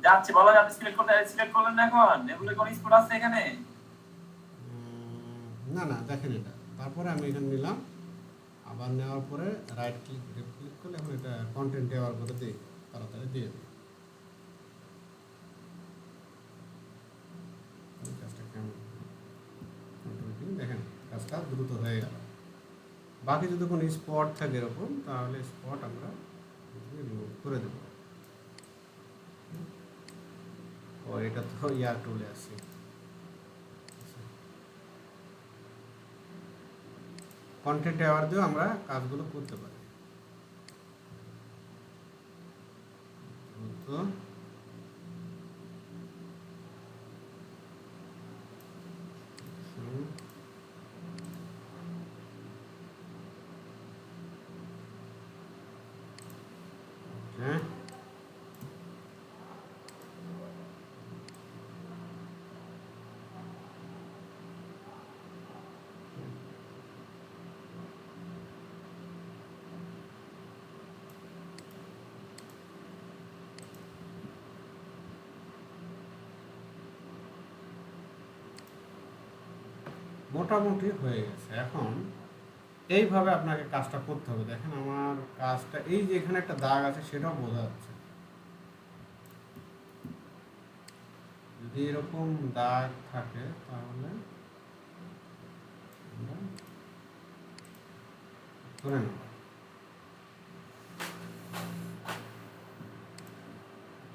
যাচ্ছে, বলো যে আপনি সিলেক্ট করলেন না এখন, এগুলো কোন স্কুল আছে এখানে? না না, দেখেন এটা। তারপরে আমি এখানে নিলাম, আবার নেওয়ার পরে রাইট ক্লিক করলে এখন এটা কন্টেন্ট দেওয়ার পরে দিই, তাড়াতাড়ি দিয়ে দিই। কাজটা কেমন, দেখেন কাজটা দ্রুত হয়ে গেল। বাকি যদি কোনো স্পট থাকে এরকম, তাহলে স্পট আমরা রিমুভ করে দেব। ও, এটা তো ইয়ার টুলে আছে। কন্টেন্ট অ্যাওয়ার দিয়েও আমরা কাজগুলো করতে পারি। তো হ্যাঁ, মোটামুটি হয়ে গেছে। এখন এইভাবে আপনাকে কাজটা করতে হবে। দেখেন আমার কাজটা, এই যে এখানে একটা দাগ আছে সেটাও বোঝা যাচ্ছে। যদি এরকম দাগ থাকে তাহলে আমরা করে নেব।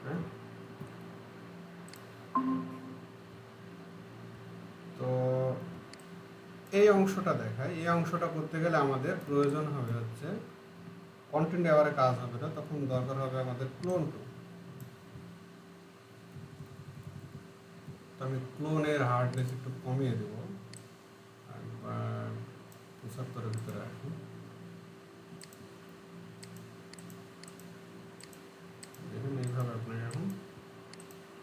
হ্যাঁ? তো এই অংশটা দেখায়, এই অংশটা করতে গেলে আমাদের প্রয়োজন হবে হচ্ছে কন্টেন্ট অ্যাওয়ারে কাজ হবে না, তখন দরকার হবে আমাদের ক্লোন টুল। তো আমি ক্লোনের হার্ডনেস একটু কমিয়ে দেবো, একবার 75-এর ভিতরে রাখি। দেখুন এইভাবে আপনাকে এখন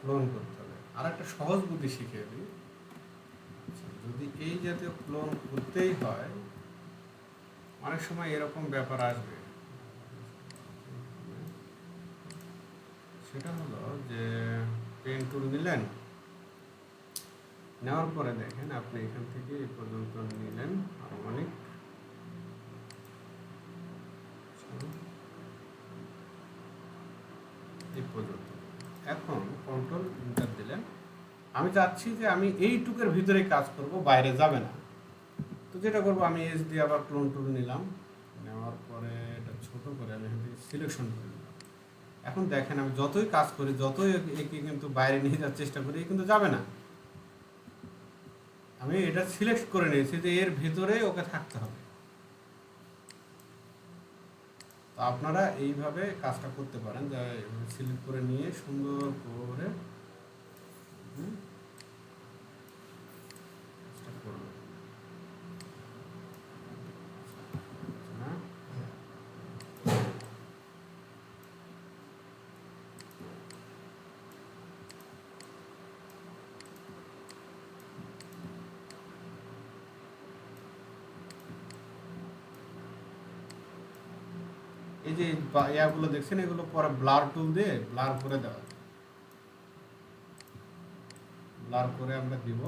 ক্লোন করতে হবে। আর একটা সহজ বুদ্ধি শিখিয়ে দিই। যদি এই জাতীয় ক্লোন করতেই হয়, অনেক সময় এরকম ব্যাপার আসবে। সেটা হলো যে পেন টুল নিলেন, নেওয়ার পরে দেখেন আপনি এখান থেকে এই পর্যন্ত নিলেন হারমোনিক, এই পর্যন্ত। এখন কন্ট্রোল এন্টার দিলেন। আমি চাচ্ছি যে আমি এইটুকের ভিতরে কাজ করব, বাইরে যাবে না। তো যেটা করবো, আমি এস দিয়ে আবার ক্লোন টুল নিলাম, নেওয়ার পরে এটা ছোট করে আমি এখান থেকে সিলেকশন করে নিলাম। এখন দেখেন আমি যতই কাজ করি, যতই একে কিন্তু বাইরে নিয়ে যাওয়ার চেষ্টা করি, কিন্তু যাবে না। আমি এটা সিলেক্ট করে নিয়েছি যে এর ভিতরে ওকে থাকতে হবে। তো আপনারা এইভাবে কাজটা করতে পারেন, যে সিলেক্ট করে নিয়ে সুন্দর করে কাজটা করবেন। এই যে ইয়াগুলো দেখছেন এগুলো পরে ব্লার টুল দিয়ে ব্লার করে দেওয়া, ব্লার করে আমরা দিব।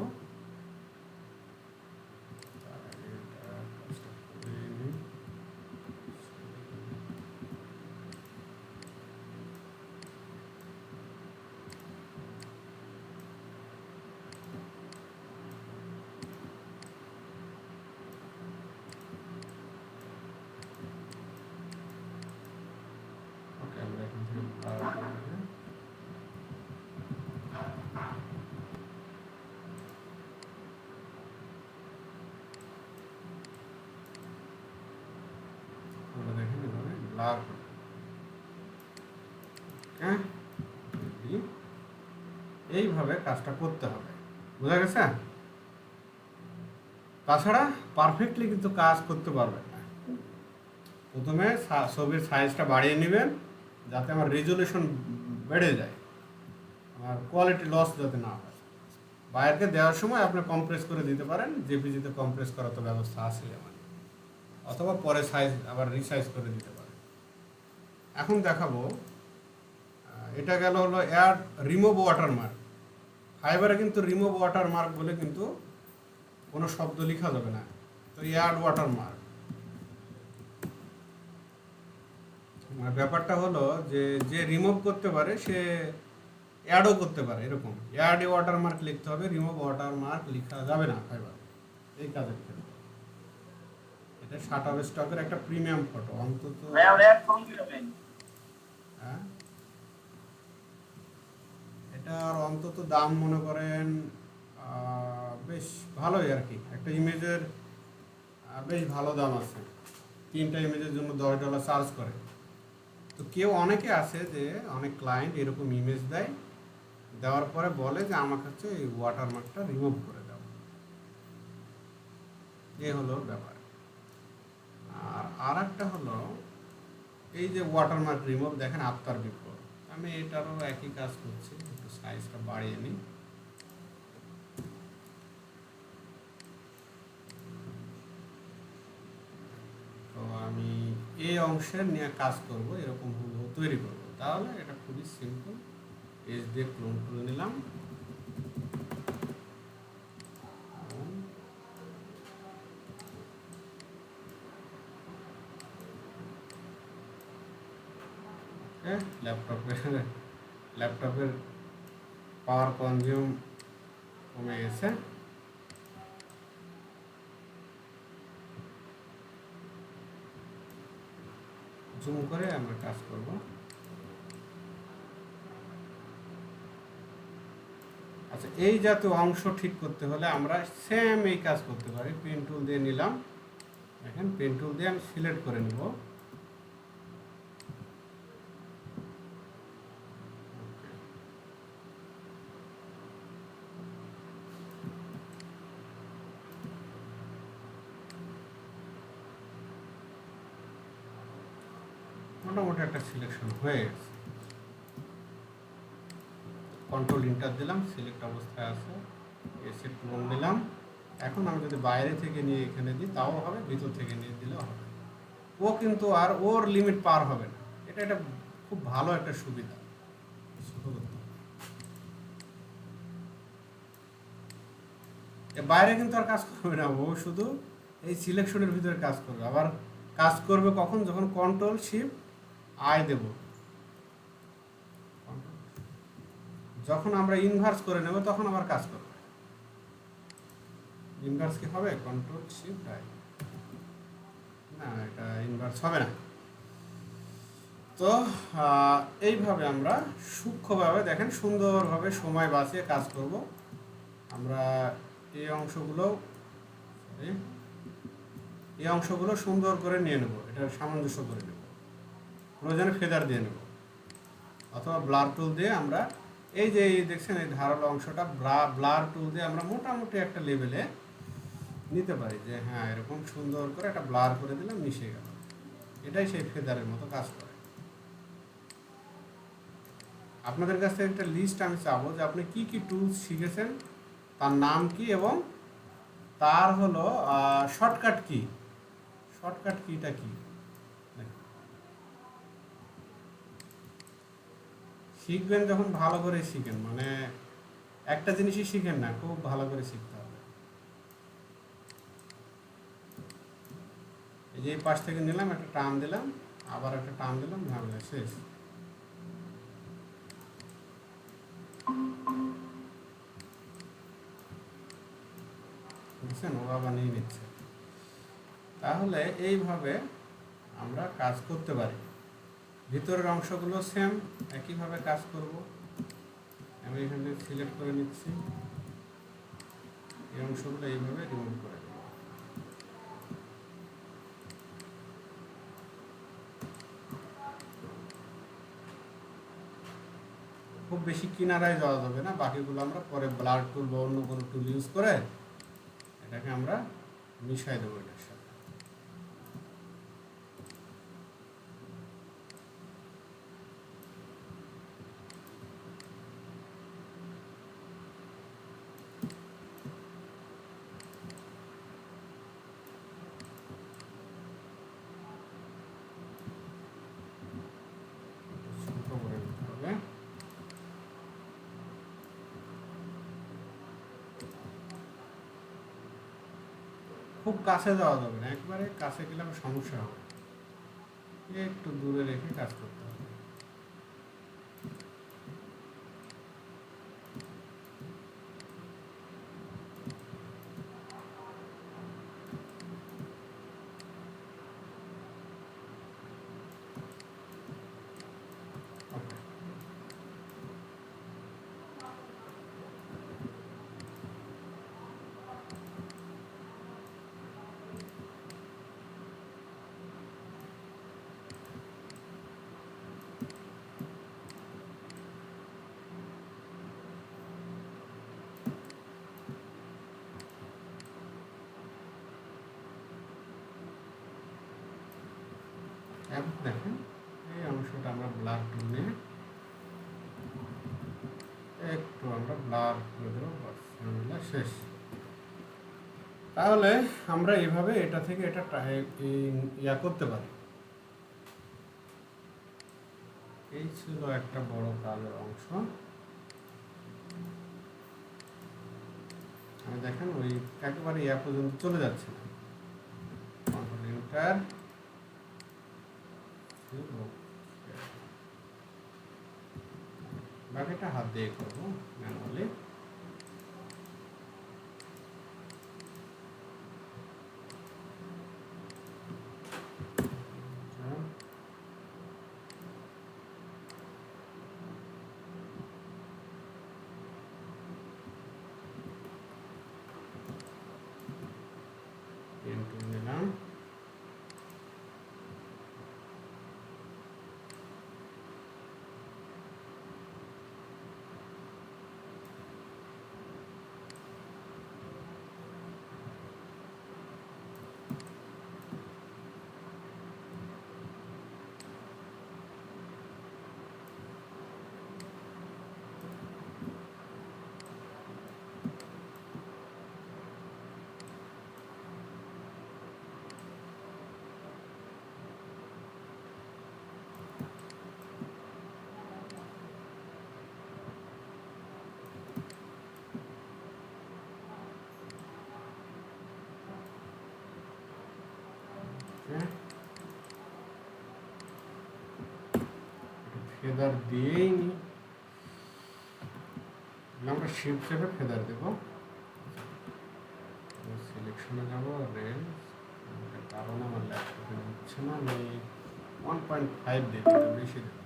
এইভাবে কাজটা করতে হবে, বুঝা গেছে? তাছাড়া পারফেক্টলি কিন্তু কাজ করতে পারবেন না। প্রথমে ছবির সাইজটা বাড়িয়ে নেবেন যাতে আমার রেজলিউশন বেড়ে যায়, আমার কোয়ালিটি লস যাতে না হয়। বাইরকে দেওয়ার সময় আপনি কম্প্রেস করে দিতে পারেন, জেপিজিতে কম্প্রেস করার তো ব্যবস্থা আছে আমার, অথবা পরে সাইজ আবার রিসাইজ করে দিতে পারেন। এখন দেখাবো, এটা গেল হলো অ্যাড রিমুভ ওয়াটারমার্ক। ফাইবারে কিন্তু রিমুভ ওয়াটারমার্ক বলে কিন্তু কোনো শব্দ লেখা যাবে না, তো অ্যাড ওয়াটারমার্ক ব্যাপারটা হলো যে রিমুভ করতে পারে সে অ্যাডও করতে পারে। এরকম অ্যাড ওয়াটারমার্ক লিখতে হবে, রিমুভ ওয়াটারমার্ক লেখা যাবে না ফাইবার এই কাজের ক্ষেত্রে। এটা শাটার স্টকের একটা প্রিমিয়াম ফটো অন্তত। হ্যাঁ, এটার অন্তত দাম মনে করেন বেশ ভালোই আর কি, একটা ইমেজের বেশ ভালো দাম আছে। 3টা ইমেজের জন্য $10 চার্জ করে। তো কেউ অনেকে আছে যে অনেক ক্লায়েন্ট এরকম ইমেজ দেয়, দেওয়ার পরে বলে যে আমার কাছে এই ওয়াটারমার্কটা রিমুভ করে দাও। এই হলো ব্যাপার। আর একটা হলো এই যে ওয়াটারমার্ক রিমুভ, দেখেন আফটার বিফোর, আমি এটারও একই কাজ করছি, একটু সাইজটা বাড়িয়ে নিই। তো আমি এই অংশের নিয়ে কাজ করব, এরকম হুবহু তৈরি করব, তাহলে এটা খুবই সিম্পল। এজ দিয়ে ক্লোন করে নিলাম, ল্যাপটপের পাওয়ার কনজিউম কমে গেছে। জুম করে আমরা কাজ করব। আচ্ছা, এই জাতীয় অংশ ঠিক করতে হলে আমরা সেম এই কাজ করতে পারি। পেন টুল দিয়ে নিলাম, দেখেন পেন টুল দিয়ে আমি সিলেক্ট করে নিব। মোটামুটি একটা সিলেকশন হয়ে গেছে। কন্ট্রোল ইন্টার দিলাম, সিলেক্ট অবস্থায় আছে, এসে ক্লোন নিলাম। এখন আমি যদি বাইরে থেকে নিয়ে এখানে দিই তাও হবে, ভিতর থেকে নিয়ে দিলেও হবে। ও কিন্তু আর ওর লিমিট পার হবে না। এটা খুব ভালো একটা সুবিধা। বাইরে কিন্তু আর কাজ করবে না, ও শুধু এই সিলেকশনের ভিতরে কাজ করবে। আবার কাজ করবে কখন? যখন কন্ট্রোল শিফট আই দেব, যখন আমরা ইনভার্স করে নেব তখন আবার কাজ করবে। ইনভার্স কি হবে? কন্ট্রোল শিফট আই, না এটা ইনভার্স হবে না। তো এইভাবে আমরা সূক্ষ্মভাবে দেখেন সুন্দরভাবে সময় বাঁচিয়ে কাজ করব। আমরা এই অংশগুলো সুন্দর করে নিয়ে নেব, এটা সামঞ্জস্য করে নেব, প্রয়োজনে ফেদার দিয়ে নেব, অথবা ব্লার টুল দিয়ে আমরা এই যে দেখছেন এই ধারালো অংশটা ব্লার টুল দিয়ে আমরা মোটামুটি একটা লেভেলে নিতে পারি, যে হ্যাঁ এরকম সুন্দর করে একটা ব্লার করে দিলাম, মিশে গেল। এটাই সেই ফেদারের মতো কাজ করে। আপনাদের কাছ থেকে একটা লিস্ট আমি চাবো যে আপনি কি কি টুলস শিখেছেন, তার নাম কি এবং তার হলো শর্টকাট কিটা কি। শিখবেন যখন ভালো করে শিখেন, মানে একটা জিনিসই শিখেন না, খুব ভালো করে শিখতে হবে। এই যে এই পাশ থেকে নিলাম, একটা টান দিলাম, আবার একটা টান দিলাম, ঝামেলা শেষ। বুঝছেন, ও আবার নিয়ে নিচ্ছে। তাহলে এইভাবে আমরা কাজ করতে পারি। ভিতরের অংশগুলো সেম একইভাবে কাজ করব। আমি এখানে সিলেক্ট করে নিচ্ছি, এই অংশগুলো এইভাবে রিমুভ করে দেব। খুব বেশি কিনারায় যাওয়া যাবে না, বাকিগুলো আমরা পরে ব্লার টুল বা অন্য কোনো টুল ইউজ করে এটাকে আমরা মিশাই দেবো এটার সাথে। ছোট করে নিতে হবে। খুব কাছে যাওয়া যাবে না, একবারে কাছে গেলে আমার সমস্যা হবে, একটু দূরে রেখে কাজ করতে হবে। Okay. এখন দেখেন এই অংশটা আমরা ব্লার টুল নিয়ে একটু আমরা ব্লার করে দেবো, বাস ঝামেলা শেষ। তাহলে আমরা এইভাবে এটা থেকে এটা ইয়া করতে পারি। এই ছিল একটা বড় কাজের অংশ। আমি দেখেন ওই একেবারে ইয়া পর্যন্ত চলে যাচ্ছে না, কন্ট্রোল এন্টার, বাকিটা হাত দিয়ে করবো ম্যানুয়ালি। নিলাম, ফেদার দিয়েই নি, আমরা শিপ শেপে ফেদার দেবো। সিলেকশনে যাবো, রেল, কারণ আমার ল্যাপটপে হচ্ছে না, আমি 1.5 দিই, বেশি দেবো।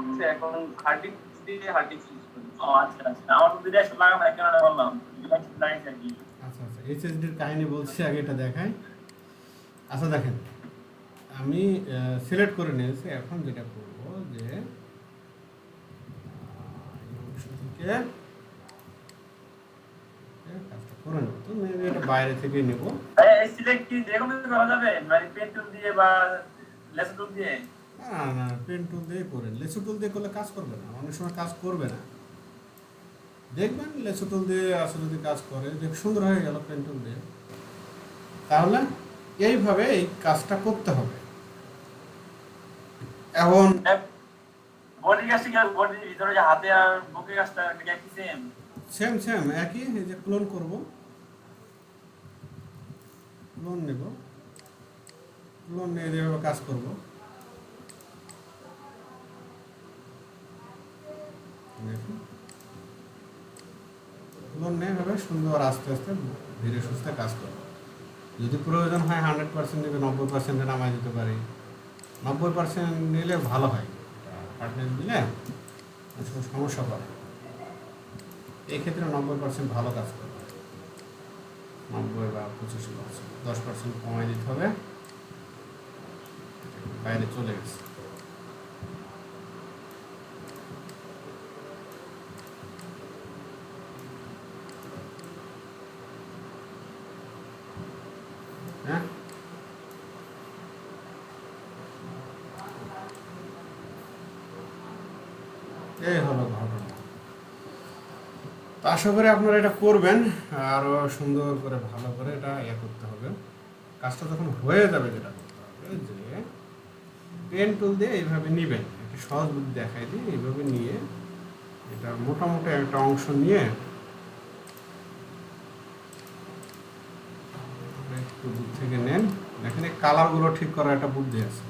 হচ্ছে এখন হার্ড ডিস্ক দিয়ে হার্ড ডিস্ক ইউজ করি। ও আচ্ছা আচ্ছা, আমার তো দুইটা একসাথে লাগানো হয়, কেন বললাম লাগাইছি আর কি। আচ্ছা আচ্ছা, এইচএসডির কাহিনী বলছি, আগে এটা দেখাই। আচ্ছা দেখেন, আমি সিলেক্ট করে নিয়েছি। এখন যেটা করব যে এই অংশ থেকে কাজটা করে নেব। তো maybe এটা বাইরে থেকে নেব। এই সিলেক্ট কি যে কোনো করা যাবে, মানে পেন টুল দিয়ে বা লেসার টুল দিয়ে? না না, পেন টুল দিয়ে করেন। লেসু টুল দিয়ে করলে কাজ করবে না, অনেক সময় কাজ করবে না। দেখবেন লেসু টুল দিয়ে আসলে যদি কাজ করে, দেখ সুন্দর হয়ে গেল পেন টুল দিয়ে। তাহলে এইভাবে এই কাজটা করতে হবে। এখন বডি কাজটা কি, বডির ভিতরে যে হাতে আর বুকের কাজটা এটা কি সেম? সেম সেম একই। এই যে ক্লোন করব, ক্লোন নেব, ক্লোন নিয়ে যেভাবে কাজ করব। দেখুন ক্লোন নিয়ে এভাবে সুন্দর আস্তে আস্তে ধীরে সুস্থে কাজ করব। যদি প্রয়োজন হয় 100% নেবে, 90% নামাই দিতে পারি। 90% নিলে ভালো হয়, হার্ডনেস দিলে আসলে সমস্যা করে। এই ক্ষেত্রে 90% ভালো কাজ করবে, 90 বা 25%। 10% কমাই দিতে হবে। বাইরে চলে গেছে। হ্যাঁ, এই হলো ঘটনা। তো আশা করি আপনারা এটা করবেন, আরও সুন্দর করে ভালো করে এটা করতে হবে। কাজটা যখন হয়ে যাবে, যেটা করতে হবে যে পেন টুল দিয়ে এইভাবে নেবেন। একটু সহজ বুদ্ধি দেখাই দিই। এইভাবে নিয়ে এটা মোটামুটি একটা অংশ নিয়ে একটু দূর থেকে নেন। দেখেন এই কালারগুলো ঠিক করার একটা বুদ্ধি আছে।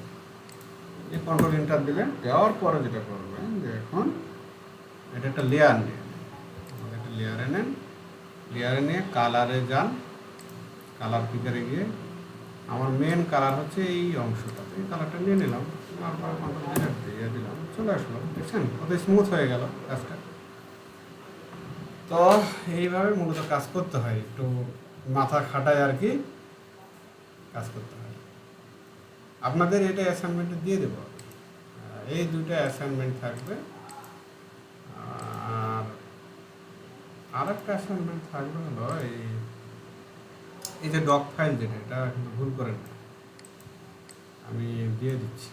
এই কন্ট্রোল এন্টার দিলেন, দেওয়ার পরে যেটা করবেন যে এখন এটা একটা লেয়ার নিয়ে একটা লেয়ারে নেন। লেয়ারে নিয়ে কালারে যান, কালার পিকারে গিয়ে আমার মেন কালার হচ্ছে এই অংশটাতে, এই কালারটা নিয়ে নিলাম। তারপর কন্ট্রোল দিয়ে দিলাম, চলে আসলো। দেখছেন কত স্মুথ হয়ে গেল কাজটা। তো এইভাবে মূলত কাজ করতে হয়, একটু মাথা খাটায় আর কি কাজ করতে হয়। আপনাদের এটা অ্যাসাইনমেন্টে দিয়ে দেবো। এই দুটো অ্যাসাইনমেন্ট থাকবে। আর একটা অ্যাসাইনমেন্ট থাকবে হলো এই যে ডক ফাইল, যেটা এটা কিন্তু ভুল করেন না, আমি দিয়ে দিচ্ছি।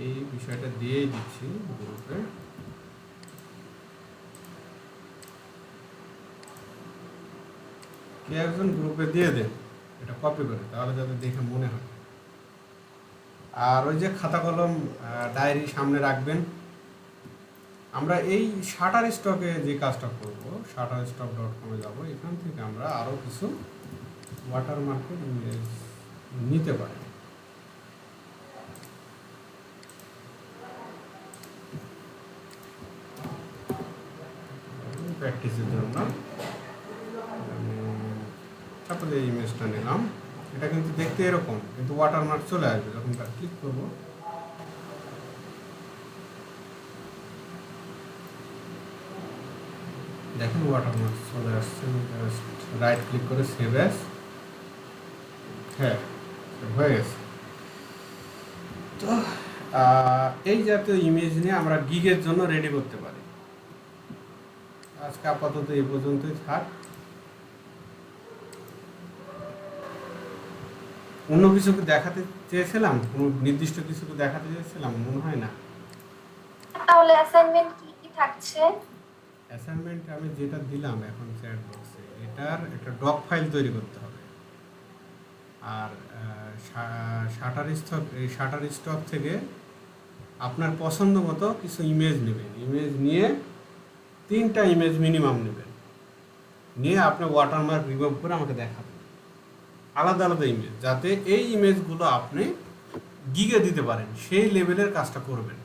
এই বিষয়টা দিয়েই দিচ্ছি গ্রুপে। কে একজন গ্রুপে দিয়ে দেন এটা কপি করে, তাহলে যাতে দেখে মনে হয়। আর ওই যে খাতা কলম ডায়েরি সামনে রাখবেন। আমরা এই শাটার স্টকে যে কাজটা করব, shutterstock.com-এ যাব। এখান থেকে আমরা আরও কিছু ওয়াটারমার্কের ইমেজ নিতে পারি। প্র্যাকটিসের জন্য তারপরে এই ইমেজটা নিলাম। এটা কিন্তু দেখতে এরকম, কিন্তু ওয়াটারমার্ক চলে আসবে যখন ক্লিক করব। দেখুন ওয়াটারমার্ক চলে আসছে। রাইট ক্লিক করে সেভ অ্যাজ, হ্যাঁ হয়ে গেছে। তো এই জাতীয় ইমেজ নিয়ে আমরা গিগের জন্য রেডি করতে পারি। আজকে আপাতত এই পর্যন্তই থাক। অন্য কিছু দেখাতে চেয়েছিলাম, কোনো নির্দিষ্ট কিছু দেখাতে চেয়েছিলাম, মনে হয় না। তাহলে অ্যাসাইনমেন্ট কি কি থাকছে? অ্যাসাইনমেন্ট আমি যেটা দিলাম এখন চ্যাট বক্সে, এটার একটা ডক ফাইল তৈরি করতে হবে। আর শাটার স্টক থেকে আপনার পছন্দ মতো কিছু ইমেজ নেবেন। ইমেজ নিয়ে 3টা ইমেজ মিনিমাম নেবেন, নিয়ে আপনি ওয়াটারমার্ক রিমুভ করে আমাকে দেখাবেন আলাদা আলাদা ইমেজ, যাতে এই ইমেজগুলো আপনি গিগে দিতে পারেন। সেই লেভেলের কাজটা করবেন।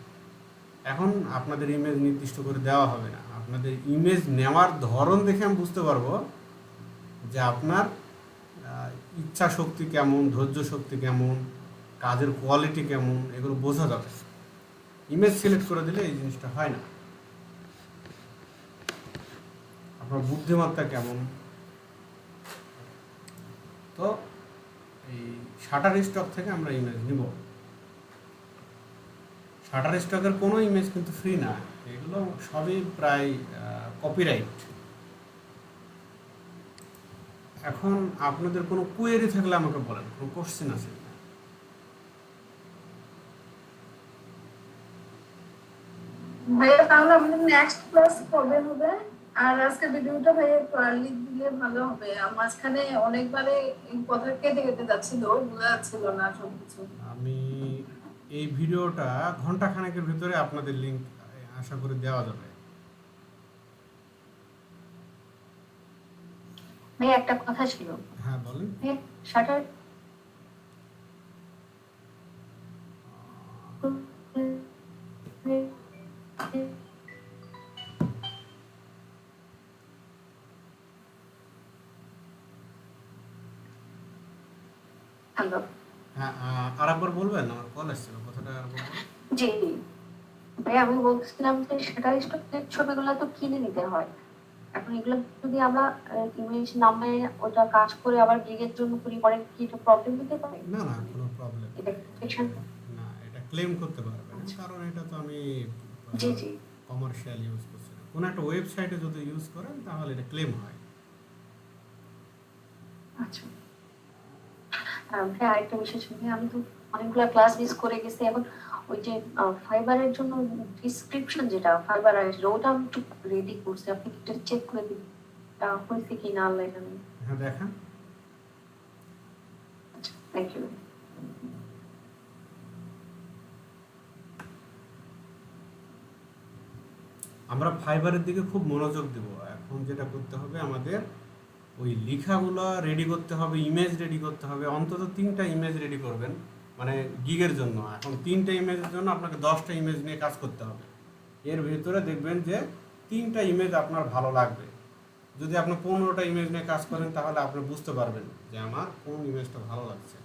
এখন আপনাদের ইমেজ নির্দিষ্ট করে দেওয়া হবে না, আপনাদের ইমেজ নেওয়ার ধরন দেখে আমি বুঝতে পারবো যে আপনার ইচ্ছা শক্তি কেমন, ধৈর্য শক্তি কেমন, কাজের কোয়ালিটি কেমন, এগুলো বোঝা যাবে। ইমেজ সিলেক্ট করে দিলে এই জিনিসটা হয় না। আপনার বুদ্ধিমত্তা কেমন। তো এই শাটার স্টক থেকে আমরা ইমেজ নিব। শাটার স্টকের কোনো ইমেজ কিন্তু ফ্রি না, এগুলো সবই প্রায় কপিরাইট। এখন আপনাদের কোনো কোয়েরি থাকলে আমাকে বলেন, কোনো কোশ্চেন আছে? ভাইয়া তাহলে আমাদের নেক্সট ক্লাস কবে হবে? আর আজকে ভিডিওটা ভাইয়া একটু আর্লি দিলে ভালো হবে। মাঝখানে অনেকবারে এই কথা কেটে কেটে যাচ্ছিল, বোঝা যাচ্ছিল না সবকিছু। আমি এই ভিডিওটা ঘন্টাখানেকের ভিতরে আপনাদের লিংক আশা করি দেওয়া যাবে। ভাই একটা কথা ছিল। হ্যাঁ বলেন। ভাই শাটার হ্যালো, হ্যাঁ আরেকবার বলবেন, আমার কল আসছিল, কথাটা আর বলবেন? জি ভাই আমি বলছিলাম যে শাটার স্টকের ছবিগুলো তো কিনে নিতে হয়। এখন এগুলো যদি আমরা ইমেজ নামে ওটা কাজ করে আবার গিগের জন্য করি, পরে কি এটা প্রবলেম হতে পারে? না না, কোনো প্রবলেম এটা সেকশন না, এটা ক্লেম করতে পারবেন, কারণ এটা তো আমি জি জি কমার্শিয়াল ইউজ করছি না। কোনো একটা ওয়েবসাইটে যদি ইউজ করেন তাহলে এটা ক্লেম হয়। আচ্ছা। ভাই আরেকটা বিষয় ছিল, ভাই আমি তো অনেকগুলো ক্লাস মিস করে গেছি। এখন ওই যে ফাইবারের জন্য ডিসক্রিপশন যেটা ফাইবার আসলে ওটা আমি একটু রেডি করছি, আপনি একটু চেক করে দিন হয়েছে কি না আল্লাহ জানে। হ্যাঁ দেখেন, আচ্ছা থ্যাংক ইউ। আমরা ফাইবারের দিকে খুব মনোযোগ দেব। এখন যেটা করতে হবে আমাদের ওই লেখাগুলো রেডি করতে হবে, ইমেজ রেডি করতে হবে, অন্তত 3টা ইমেজ রেডি করবেন মানে গিগের জন্য। এখন 3টা ইমেজের জন্য আপনাকে 10টা ইমেজ নিয়ে কাজ করতে হবে। এর ভিতরে দেখবেন যে 3টা ইমেজ আপনার ভালো লাগবে। যদি আপনি 15টা ইমেজ নিয়ে কাজ করেন তাহলে আপনি বুঝতে পারবেন যে আমার কোন ইমেজটা ভালো লাগছে।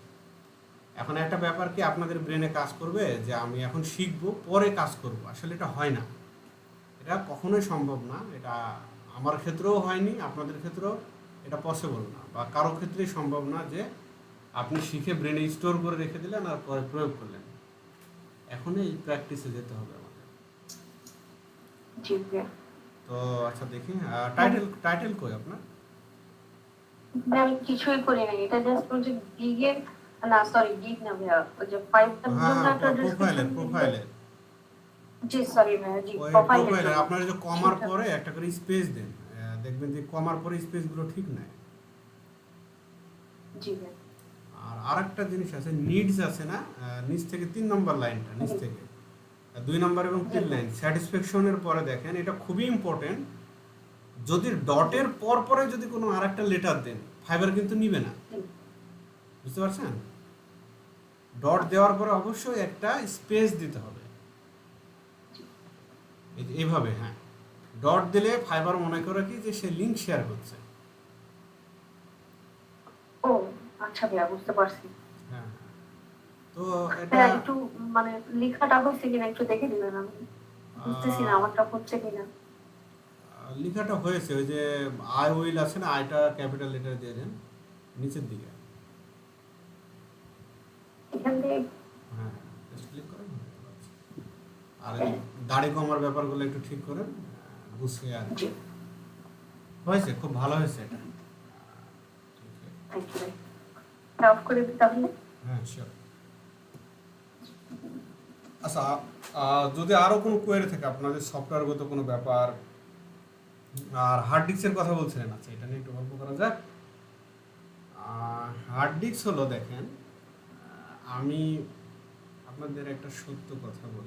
এখন একটা ব্যাপার কি আপনাদের ব্রেনে কাজ করবে যে আমি এখন শিখবো পরে কাজ করব, আসলে এটা হয় না, এটা কখনোই সম্ভব না। এটা আমার ক্ষেত্রেও হয়নি, আপনাদের ক্ষেত্রেও এটা পসিবল না, বা কারো ক্ষেত্রেই সম্ভব না যে আপনি শিখে ব্রেনে স্টোর করে রেখে দিলেন আর পরে প্রয়োগ করলেন। এখনই এই প্র্যাকটিসে যেতে হবে আমাদের। জি ভাইয়া। তো আচ্ছা দেখি টাইটেল কই আপনার? ভাই আমি কিছুই করি নাই, এটা জাস্ট ওই যে গিগের না সরি গিগ না ভাইয়া, ওই যে ফাইবার জন্য একটা প্রোফাইলে জি সরি ভাইয়া জি ওই প্রোফাইলে প্রোফাইলে আপনার যে কমার পরে একটা করে স্পেস দেন, দেখবেন যে কমার পরে স্পেসগুলো ঠিক নাই। জি ভাই। আর আরেকটা জিনিস আছে, নিডস আছে না, নিচ থেকে 3 নম্বর লাইনটা, নিচ থেকে 2 নম্বর এবং 3 লাইন স্যাটিসফ্যাকশনের পরে দেখেন, এটা খুবই ইম্পর্টেন্ট। যদি ডটের পর পরে যদি কোনো আরেকটা লেটার দেন ফাইবার কিন্তু নিবে না, বুঝতে পারছেন? ডট দেওয়ার পরে অবশ্যই একটা স্পেস দিতে হবে, এইভাবে। হ্যাঁ, ডট দিলে ফাইবার মনে করে কি যে সে লিংক শেয়ার করছে। ও আচ্ছা ভাইয়া বুঝতে পারছি। হ্যাঁ, তো এটা ভাইয়া একটু মানে লেখাটা হচ্ছে কিনা একটু দেখে দিবেন, আমি বুঝতেছি না আমারটা হচ্ছে কিনা। লেখাটা হয়েছে, ওই যে আই উইল আছে না, আইটা ক্যাপিটাল লেটার দিয়ে দেন নিচের দিকে। এখান থেকে হ্যাঁ, জাস্ট ক্লিক করেন। আর এই দাড়ি কমার ব্যাপারগুলো একটু ঠিক করেন, বুঝে আর জি হয়েছে, খুব ভালো হয়েছে এটা। থ্যাংক ইউ ভাই। অফ করে দিই তাহলে। হ্যাঁ শিওর। আচ্ছা, যদি আরও কোনো কোয়েরি থাকে আপনাদের সফটওয়্যারগত কোনো ব্যাপার, আর হার্ড ডিস্কের কথা বলছিলেন, আচ্ছা এটা নিয়ে একটু গল্প করা যাক। হার্ড ডিস্ক হলো, দেখেন আমি আপনাদের একটা সত্য কথা বলি।